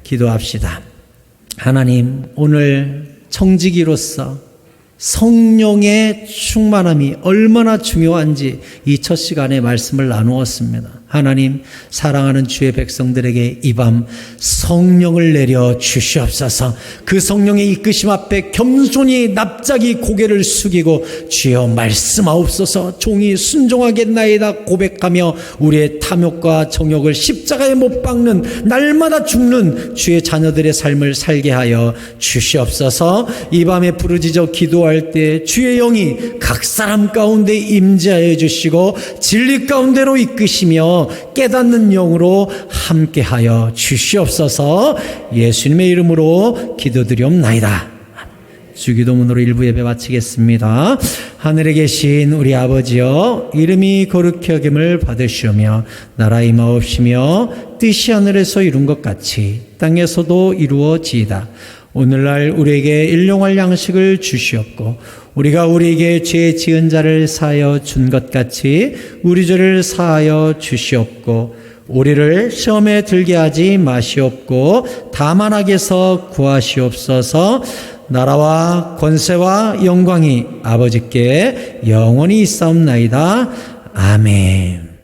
기도합시다. 하나님, 오늘 청지기로서 성령의 충만함이 얼마나 중요한지 이 첫 시간에 말씀을 나누었습니다. 하나님, 사랑하는 주의 백성들에게 이 밤 성령을 내려 주시옵소서. 그 성령의 이끄심 앞에 겸손히 납작이 고개를 숙이고 주여 말씀하옵소서. 종이 순종하겠나이다 고백하며 우리의 탐욕과 정욕을 십자가에 못 박는 날마다 죽는 주의 자녀들의 삶을 살게 하여 주시옵소서. 이 밤에 부르짖어 기도할 때 주의 영이 각 사람 가운데 임재하여 주시고 진리 가운데로 이끄시며 깨닫는 영으로 함께하여 주시옵소서. 예수님의 이름으로 기도드리옵나이다. 주기도문으로 일부 예배 마치겠습니다. 하늘에 계신 우리 아버지여, 이름이 거룩히 여김을 받으시오며 나라 임하옵시며 뜻이 하늘에서 이룬 것 같이 땅에서도 이루어지이다. 오늘날 우리에게 일용할 양식을 주시옵고 우리가 우리에게 죄 지은 자를 사하여 준 것 같이 우리 죄를 사하여 주시옵고 우리를 시험에 들게 하지 마시옵고 다만 악에서 구하시옵소서. 나라와 권세와 영광이 아버지께 영원히 있사옵나이다. 아멘.